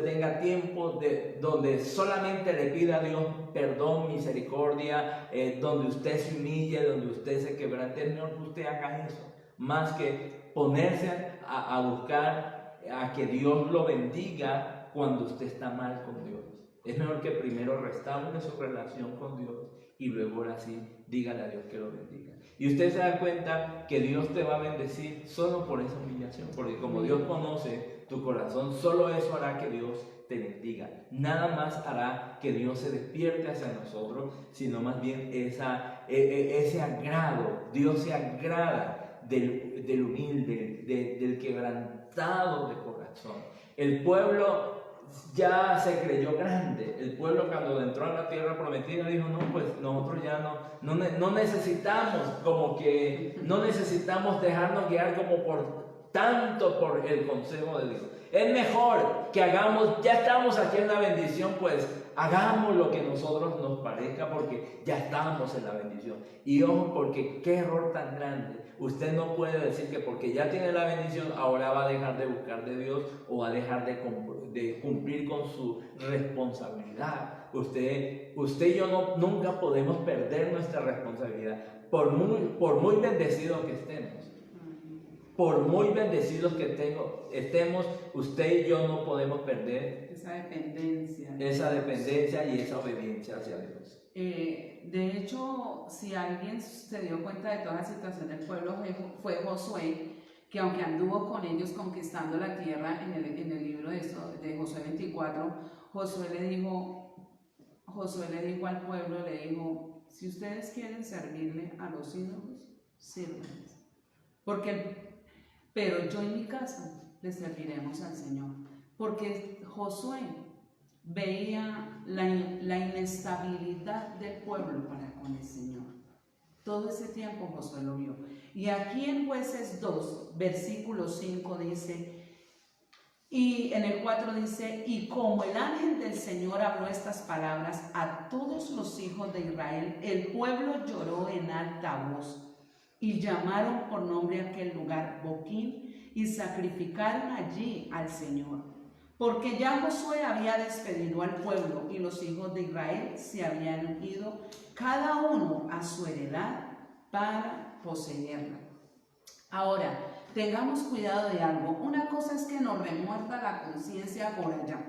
tenga tiempo donde solamente le pida a Dios perdón, misericordia, donde usted se humille, donde usted se quebrante. Es mejor que usted haga eso, más que ponerse a buscar a que Dios lo bendiga cuando usted está mal con Dios. Es mejor que primero restaure su relación con Dios y luego ahora sí dígale a Dios que lo bendiga. Y usted se da cuenta que Dios te va a bendecir solo por esa humillación, porque como Dios conoce tu corazón, solo eso hará que Dios te bendiga. Nada más hará que Dios se despierte hacia nosotros, sino más bien ese agrado. Dios se agrada del humilde, del quebrantado de corazón. El pueblo ya se creyó grande. El pueblo, cuando entró a la tierra prometida, dijo: no, pues nosotros ya no necesitamos dejarnos guiar como por el consejo de Dios. Es mejor que ya estamos aquí en la bendición, pues hagamos lo que a nosotros nos parezca, porque ya estamos en la bendición. Y ojo, porque qué error tan grande. Usted no puede decir que porque ya tiene la bendición, ahora va a dejar de buscar de Dios o va a dejar de cumplir con su responsabilidad. Usted y yo nunca podemos perder nuestra responsabilidad, por muy bendecidos que estemos. Por muy bendecidos que estemos, usted y yo no podemos perder esa dependencia y esa obediencia hacia Dios. De hecho, si alguien se dio cuenta de toda la situación del pueblo, fue Josué, que aunque anduvo con ellos conquistando la tierra, en el libro de Josué 24, Josué le dijo al pueblo, le dijo: si ustedes quieren servirle a los ídolos, sírvanles. Pero yo y mi casa le serviremos al Señor. Porque Josué veía la inestabilidad del pueblo para con el Señor. Todo ese tiempo Josué lo vio. Y aquí en Jueces 2, versículo 5 dice, y en el 4 dice: y como el ángel del Señor habló estas palabras a todos los hijos de Israel, el pueblo lloró en alta voz. Y llamaron por nombre a aquel lugar Boquim, y sacrificaron allí al Señor. Porque ya Josué había despedido al pueblo, y los hijos de Israel se habían ido, cada uno a su heredad, para poseerla. Ahora, tengamos cuidado de algo. Una cosa es que nos remuerda la conciencia por allá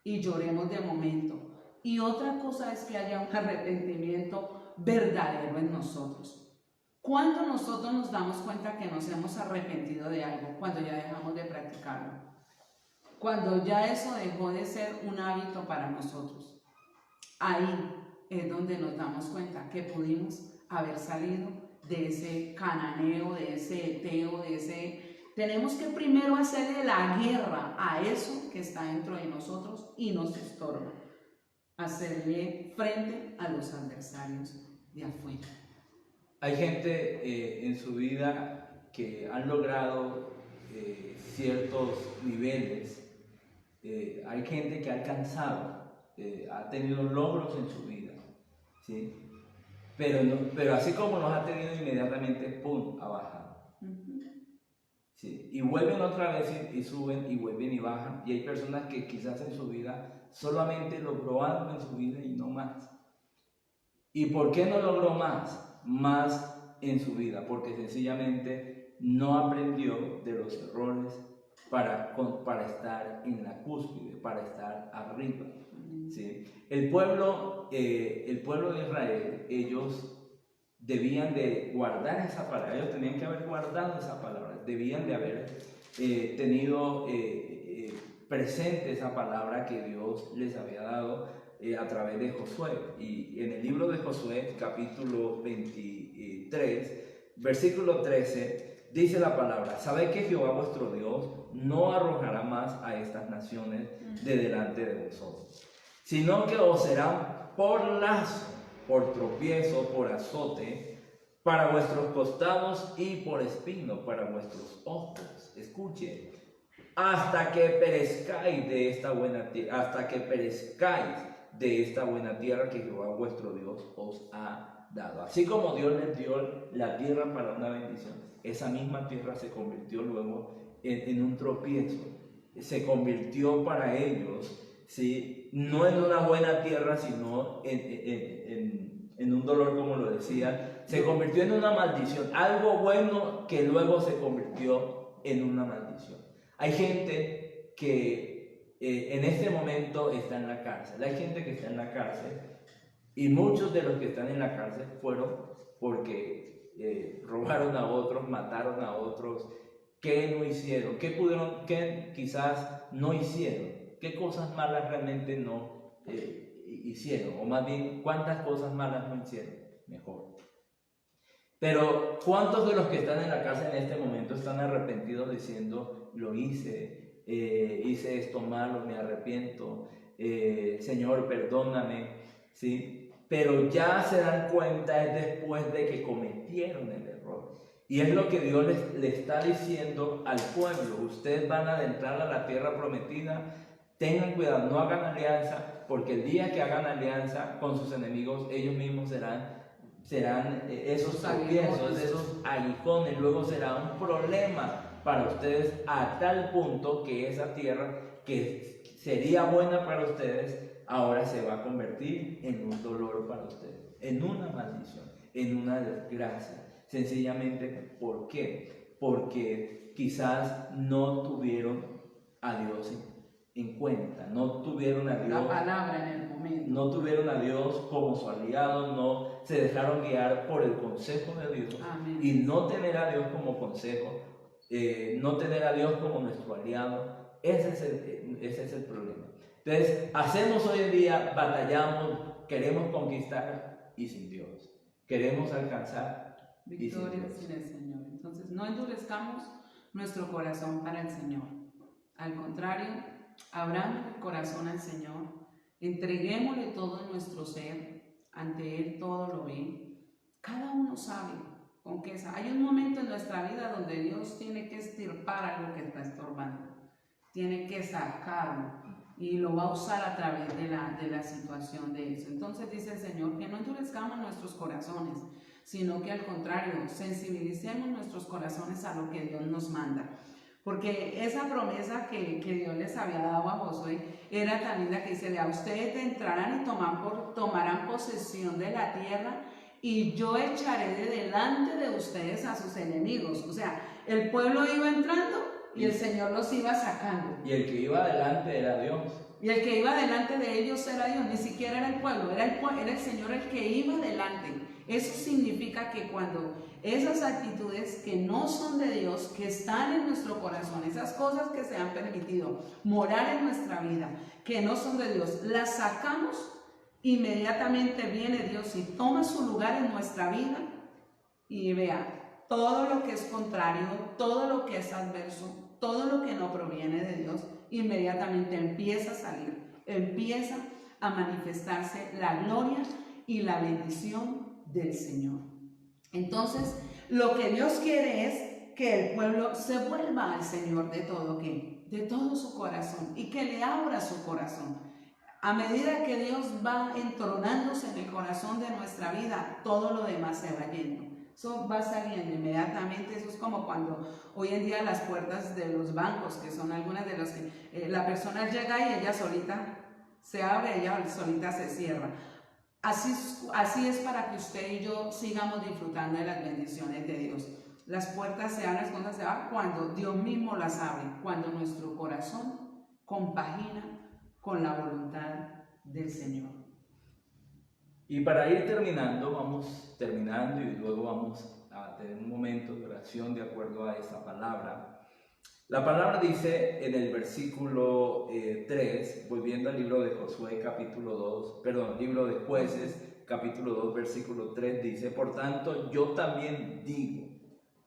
y lloremos de momento. Y otra cosa es que haya un arrepentimiento verdadero en nosotros. ¿Cuándo nosotros nos damos cuenta que nos hemos arrepentido de algo? Cuando ya dejamos de practicarlo. Cuando ya eso dejó de ser un hábito para nosotros. Ahí es donde nos damos cuenta que pudimos haber salido de ese cananeo, de ese eteo, Tenemos que primero hacerle la guerra a eso que está dentro de nosotros y nos estorba. Hacerle frente a los adversarios de afuera. Hay gente en su vida que han logrado ciertos niveles. Hay gente que ha alcanzado, ha tenido logros en su vida, ¿sí? Pero así como los ha tenido, inmediatamente, ¡pum!, ha bajado. ¿Sí? Y vuelven otra vez y suben y vuelven y bajan. Y hay personas que quizás en su vida solamente logró algo en su vida y no más. ¿Y por qué no logró más en su vida? Porque sencillamente no aprendió de los errores para estar en la cúspide, para estar arriba. ¿sí? El pueblo de Israel, ellos debían de guardar esa palabra, ellos tenían que haber guardado esa palabra, debían de haber tenido presente esa palabra que Dios les había dado a través de Josué. Y en el libro de Josué, capítulo 23, versículo 13, dice la palabra: sabed que Jehová vuestro Dios no arrojará más a estas naciones de delante de vosotros, sino que os serán por lazo, por tropiezo, por azote para vuestros costados y por espino para vuestros ojos. Escuchen, hasta que perezcáis de esta buena tierra, hasta que perezcáis de esta buena tierra que Jehová vuestro Dios os ha dado. Así como Dios les dio la tierra para una bendición, esa misma tierra se convirtió luego en un tropiezo, se convirtió para ellos, ¿sí?, no en una buena tierra, sino en un dolor, como lo decía, se convirtió en una maldición, algo bueno que luego se convirtió en una maldición. Hay gente que en este momento está en la cárcel, hay gente que está en la cárcel, y muchos de los que están en la cárcel fueron porque robaron a otros, mataron a otros. ¿Qué no hicieron? ¿Qué quizás no hicieron? ¿Qué cosas malas realmente no hicieron? O más bien, ¿cuántas cosas malas no hicieron? Mejor. Pero ¿cuántos de los que están en la cárcel en este momento están arrepentidos diciendo: lo hice, hice esto malo, me arrepiento, Señor, perdóname, ¿sí? Pero ya se dan cuenta es después de que cometieron el error. Y es lo que Dios le está diciendo al pueblo: ustedes van a entrar a la tierra prometida, tengan cuidado, no hagan alianza, porque el día que hagan alianza con sus enemigos, ellos mismos serán esos tropiezos, esos aguijones, luego será un problema para ustedes, a tal punto que esa tierra que sería buena para ustedes, ahora se va a convertir en un dolor para ustedes, en una maldición, en una desgracia. Sencillamente, ¿por qué? Porque quizás no tuvieron a Dios en cuenta, no tuvieron a Dios, la palabra en el momento, no tuvieron a Dios como su aliado, no se dejaron guiar por el consejo de Dios. Amén. Y no tener a Dios como consejo, no tener a Dios como nuestro aliado, ese es el problema. Entonces, hacemos hoy en día, batallamos, queremos conquistar y sin Dios, queremos alcanzar victoria sin el Señor. Entonces, no endurezcamos nuestro corazón para el Señor. Al contrario, abramos el corazón al Señor, entreguémosle todo nuestro ser, ante Él todo lo ve. Cada uno sabe con qué es. Hay un momento en nuestra vida donde Dios tiene que extirpar algo que está estorbando, tiene que sacarlo y lo va a usar a través de la situación de eso. Entonces dice el Señor que no endurezcamos nuestros corazones, sino que al contrario, sensibilicemos nuestros corazones a lo que Dios nos manda. Porque esa promesa que Dios les había dado a Josué era tan linda, que dice: a ustedes entrarán y tomarán posesión de la tierra, y yo echaré de delante de ustedes a sus enemigos. O sea, el pueblo iba entrando y el Señor los iba sacando. Y el que iba adelante era Dios. Y el que iba delante de ellos era Dios, ni siquiera era el pueblo, era el Señor el que iba delante. Eso significa que cuando esas actitudes que no son de Dios, que están en nuestro corazón, esas cosas que se han permitido morar en nuestra vida, que no son de Dios, las sacamos, inmediatamente viene Dios y toma su lugar en nuestra vida. Y vea, todo lo que es contrario, todo lo que es adverso, todo lo que no proviene de Dios, inmediatamente empieza a salir, empieza a manifestarse la gloria y la bendición del Señor. Entonces, lo que Dios quiere es que el pueblo se vuelva al Señor de todo, ¿qué? De todo su corazón, y que le abra su corazón. A medida que Dios va entronándose en el corazón de nuestra vida, todo lo demás se va yendo. Eso va saliendo inmediatamente. Eso es como cuando hoy en día las puertas de los bancos, que son algunas de las que la persona llega y ella solita se abre, ella solita se cierra. Así es para que usted y yo sigamos disfrutando de las bendiciones de Dios. Las puertas se abren, las cosas se van cuando Dios mismo las abre, cuando nuestro corazón compagina con la voluntad del Señor. Y para ir terminando, vamos terminando y luego vamos a tener un momento de oración de acuerdo a esta palabra. La palabra dice en el versículo 3, volviendo al libro de Josué capítulo 2, libro de Jueces capítulo 2 versículo 3, dice: por tanto yo también digo,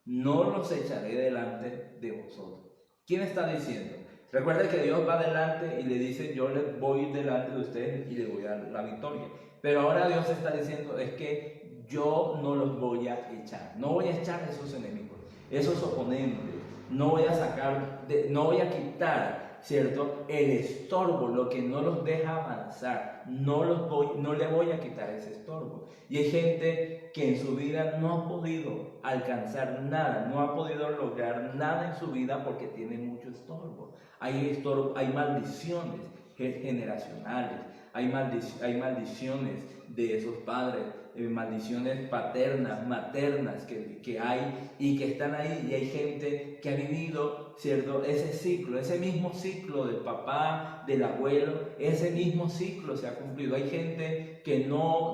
no los echaré delante de vosotros. ¿Quién está diciendo? Recuerda que Dios va delante y le dice: yo les voy delante de ustedes y les voy a dar la victoria. Pero ahora Dios está diciendo es que yo no los voy a echar. No voy a echar a esos enemigos, esos oponentes. No voy a sacar, no voy a quitar, ¿cierto?, el estorbo, lo que no los deja avanzar. No le voy a quitar ese estorbo. Y hay gente que en su vida no ha podido alcanzar nada, no ha podido lograr nada en su vida porque tiene mucho estorbo. Hay maldiciones generacionales, hay maldiciones de esos padres, maldiciones paternas, maternas que hay y que están ahí, y hay gente que ha vivido, ¿cierto?, ese ciclo, ese mismo ciclo del papá, del abuelo, ese mismo ciclo se ha cumplido. Hay gente que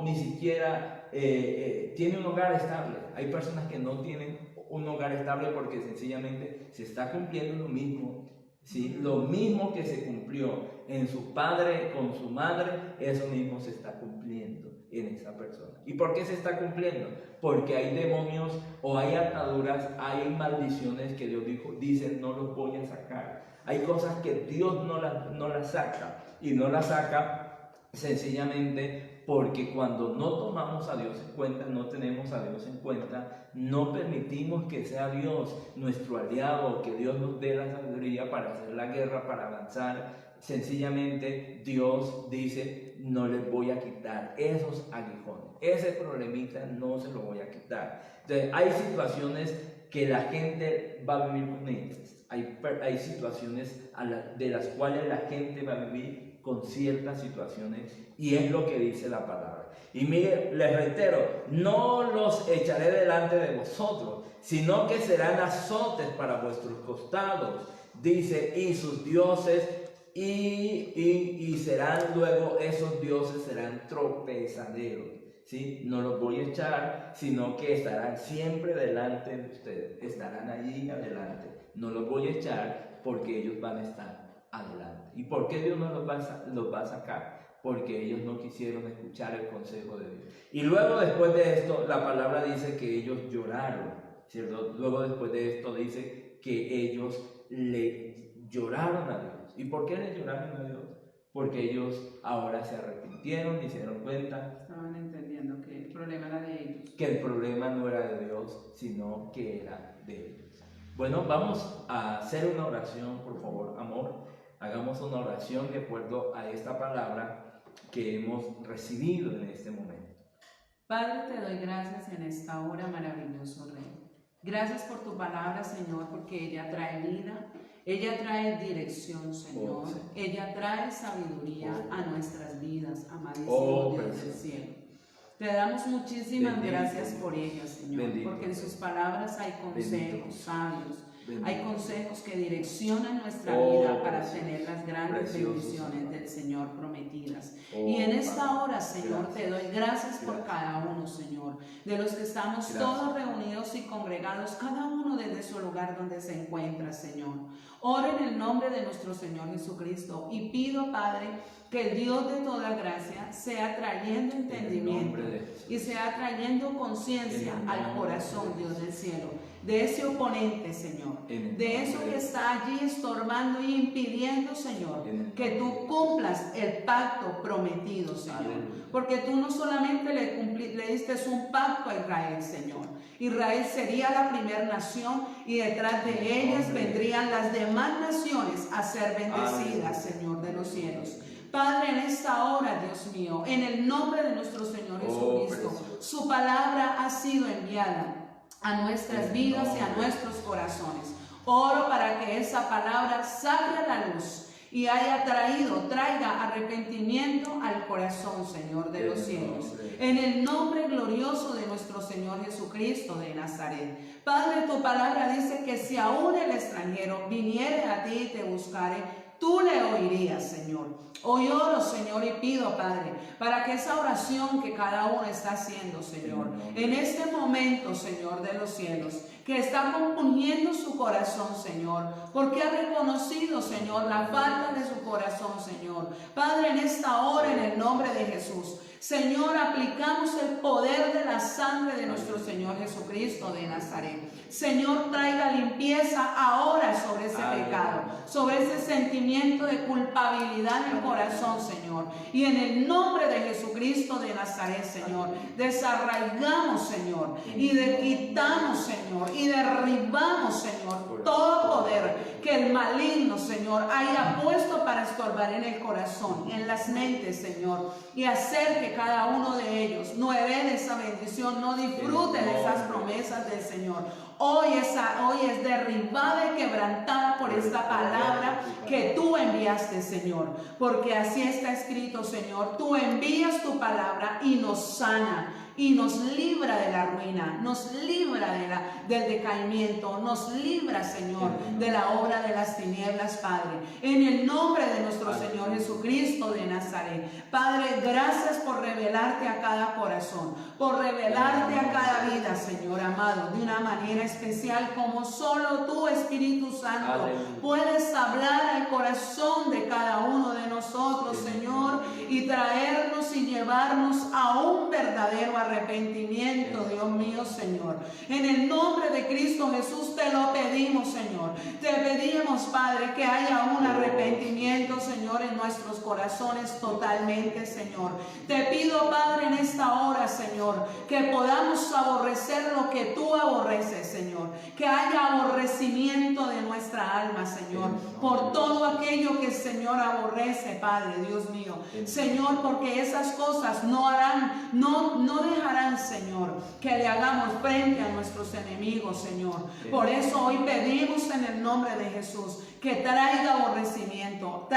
ni siquiera tiene un hogar estable. Hay personas que no tienen un hogar estable porque sencillamente se está cumpliendo lo mismo, ¿sí? Lo mismo que se cumplió en su padre con su madre, eso mismo se está cumpliendo en esa persona. ¿Y por qué se está cumpliendo? Porque hay demonios o hay ataduras, hay maldiciones que Dios dice no los voy a sacar. Hay cosas que Dios no las saca, y no las saca sencillamente porque cuando no tomamos a Dios en cuenta, no tenemos a Dios en cuenta, no permitimos que sea Dios nuestro aliado, que Dios nos dé la sabiduría para hacer la guerra, para avanzar. Sencillamente Dios dice: no les voy a quitar esos aguijones, ese problemita no se lo voy a quitar. Entonces hay situaciones que la gente va a vivir con ellas, hay situaciones de las cuales la gente va a vivir con ciertas situaciones, y es lo que dice la palabra. Y mire, les reitero, no los echaré delante de vosotros, sino que serán azotes para vuestros costados, dice, y sus dioses, y serán luego, esos dioses serán tropezaderos, ¿sí? No los voy a echar, sino que estarán siempre delante de ustedes, estarán allí adelante. No los voy a echar porque ellos van a estar adelante. ¿Y por qué Dios no los va a sacar? Porque ellos no quisieron escuchar el consejo de Dios. Y luego, después de esto, la palabra dice que ellos lloraron, ¿cierto? Luego, después de esto, dice que ellos le lloraron a Dios. ¿Y por qué le lloraron a Dios? Porque ellos ahora se arrepintieron y se dieron cuenta. Estaban entendiendo que el problema era de ellos. Que el problema no era de Dios, sino que era de ellos. Bueno, vamos a hacer una oración, por favor, amor. Hagamos una oración de acuerdo a esta palabra que hemos recibido en este momento. Padre, te doy gracias en esta hora, maravilloso Rey. Gracias por tu palabra, Señor, porque ella trae vida, ella trae dirección, Señor. Sí. Ella trae sabiduría a nuestras vidas, amadísimo Dios del cielo. Te damos muchísimas gracias por ella, Señor, porque en sus palabras hay consejos sabios. Hay consejos que direccionan nuestra vida para tener las grandes bendiciones del Señor prometidas. Y en esta hora, Señor, te doy gracias por cada uno, Señor, de los que estamos todos reunidos y congregados, cada uno desde su lugar donde se encuentra, Señor. Oro en el nombre de nuestro Señor Jesucristo y pido, Padre, que el Dios de toda gracia sea trayendo entendimiento y sea trayendo conciencia al corazón, Dios del cielo, de ese oponente, Señor, de eso que está allí estorbando y impidiendo, Señor, que tú cumplas el pacto prometido, Señor, porque tú no solamente le diste un pacto a Israel, Señor. Israel sería la primera nación y detrás de ellas vendrían las demás naciones a ser bendecidas, Señor de los cielos. Padre, en esta hora, Dios mío, en el nombre de nuestro Señor Jesucristo, su palabra ha sido enviada a nuestras vidas y a nuestros corazones. Oro para que esa palabra salga a la luz y traiga arrepentimiento al corazón, Señor de los cielos. En el nombre glorioso de nuestro Señor Jesucristo de Nazaret. Padre, tu palabra dice que si aún el extranjero viniere a ti y te buscare, tú le oirías, Señor. Hoy oro, Señor, y pido, Padre, para que esa oración que cada uno está haciendo, Señor, en este momento, Señor de los cielos, que está componiendo su corazón, Señor, porque ha reconocido, Señor, la falta de su corazón, Señor. Padre, en esta hora, en el nombre de Jesús, Señor, aplicamos el poder de la sangre de nuestro Señor Jesucristo de Nazaret. Señor, traiga limpieza ahora sobre ese pecado, sobre ese sentimiento de culpabilidad en el corazón, Señor. Y en el nombre de Jesucristo de Nazaret, Señor, desarraigamos, Señor, y quitamos, Señor, y derribamos, Señor, todo poder que el maligno, Señor, haya puesto para estorbar en el corazón, en las mentes, Señor, y hacer que cada uno de ellos no herede esa bendición, no disfrute de esas promesas del Señor. Hoy es derribada y quebrantada por esta palabra que tú enviaste, Señor, porque así está escrito, Señor. Tú envías tu palabra y nos sana y nos libra de la ruina, nos libra del decaimiento, nos libra, Señor, de la obra de las tinieblas, Padre, en el nombre de nuestro Señor Jesucristo de Nazaret. Padre, gracias por revelarte a cada corazón, por revelarte a cada vida, Señor amado, de una manera especial, como solo tú, Espíritu Santo, puedes hablar al corazón de cada uno de nosotros, Señor, y traernos y llevarnos a un verdadero arrepentimiento, Dios mío, Señor. En el nombre de Cristo Jesús te lo pedimos, Señor. Te pedimos, Padre, que haya un arrepentimiento, Señor, en nuestros corazones totalmente, Señor. Te pido, Padre, en esta hora, Señor, que podamos aborrecer lo que tú aborreces, Señor. Que haya aborrecimiento de nuestra alma, Señor, por todo aquello que el Señor aborrece, Padre, Dios mío. Señor, porque esas cosas no dejarán, Señor, que le hagamos frente a nuestros enemigos, Señor. Por eso hoy pedimos en el nombre de Jesús que traiga aborrecimiento,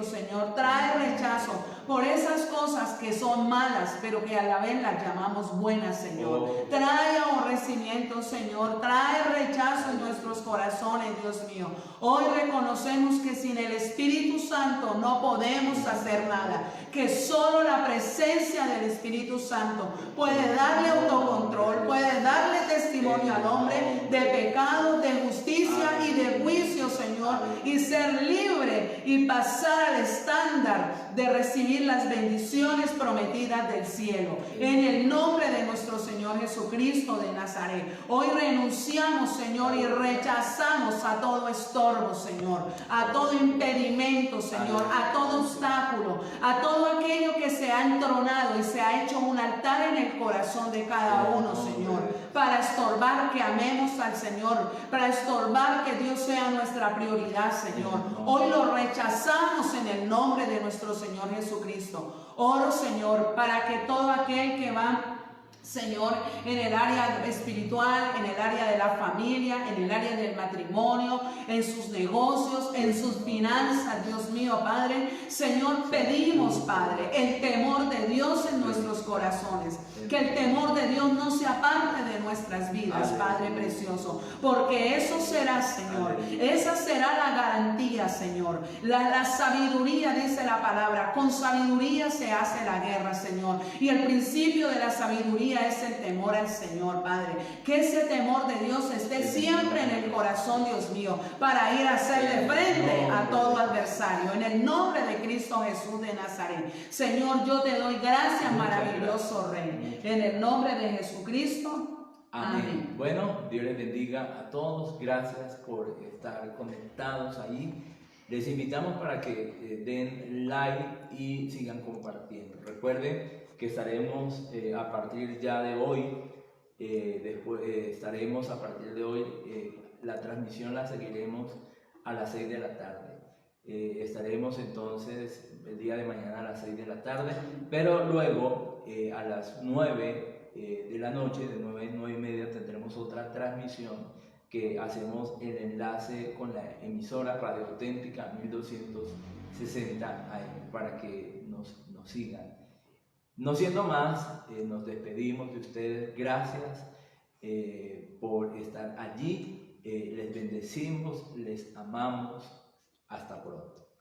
Señor, trae rechazo por esas cosas que son malas, pero que a la vez las llamamos buenas, Señor. Trae aborrecimiento, Señor, trae rechazo en nuestros corazones, Dios mío. Hoy reconocemos que sin el Espíritu Santo no podemos hacer nada, que solo la presencia del Espíritu Santo puede darle autocontrol, puede darle testimonio al hombre de pecado, de justicia y de juicio, Señor, y ser libre y pasar al estándar de recibir las bendiciones prometidas del cielo. En el nombre de nuestro Señor Jesucristo de Nazaret, hoy renunciamos, Señor, y rechazamos a todo estorbo, Señor, a todo impedimento, Señor, a todo obstáculo, a todo aquello que se ha entronado y se ha hecho un altar en el corazón de cada uno, Señor, para estorbar que amemos al Señor, para estorbar que Dios sea nuestra prioridad, Señor. Hoy lo rechazamos en el nombre de nuestro Señor Jesucristo. Oro, Señor, para que todo aquel que va, Señor, en el área espiritual, en el área de la familia, en el área del matrimonio, en sus negocios, en sus finanzas, Dios mío, Padre, Señor, pedimos, Padre, el temor de Dios en nuestros corazones, que el temor de Dios no se aparte de nuestras vidas, Padre precioso, porque eso será, Señor, esa será la garantía, Señor, la sabiduría, dice la palabra, con sabiduría se hace la guerra, Señor, y el principio de la sabiduría es el temor al Señor, Padre. Que ese temor de Dios esté siempre en el corazón, Dios mío, para ir a hacerle frente a todo adversario. En el nombre de Cristo Jesús de Nazaret. Señor, yo te doy gracias, maravilloso Rey. En el nombre de Jesucristo. Amén. Bueno, Dios les bendiga a todos. Gracias por estar conectados ahí. Les invitamos para que den like y sigan compartiendo. Recuerden que estaremos a partir ya de hoy, estaremos a partir de hoy, la transmisión la seguiremos a las 6 de la tarde. Estaremos entonces el día de mañana a las 6 de la tarde, pero luego a las 9 de la noche, de 9 a 9 y media, tendremos otra transmisión que hacemos el enlace con la emisora Radio Auténtica 1260 AM para que nos sigan. No siendo más, nos despedimos de ustedes. Gracias por estar allí. Les bendecimos, les amamos. Hasta pronto.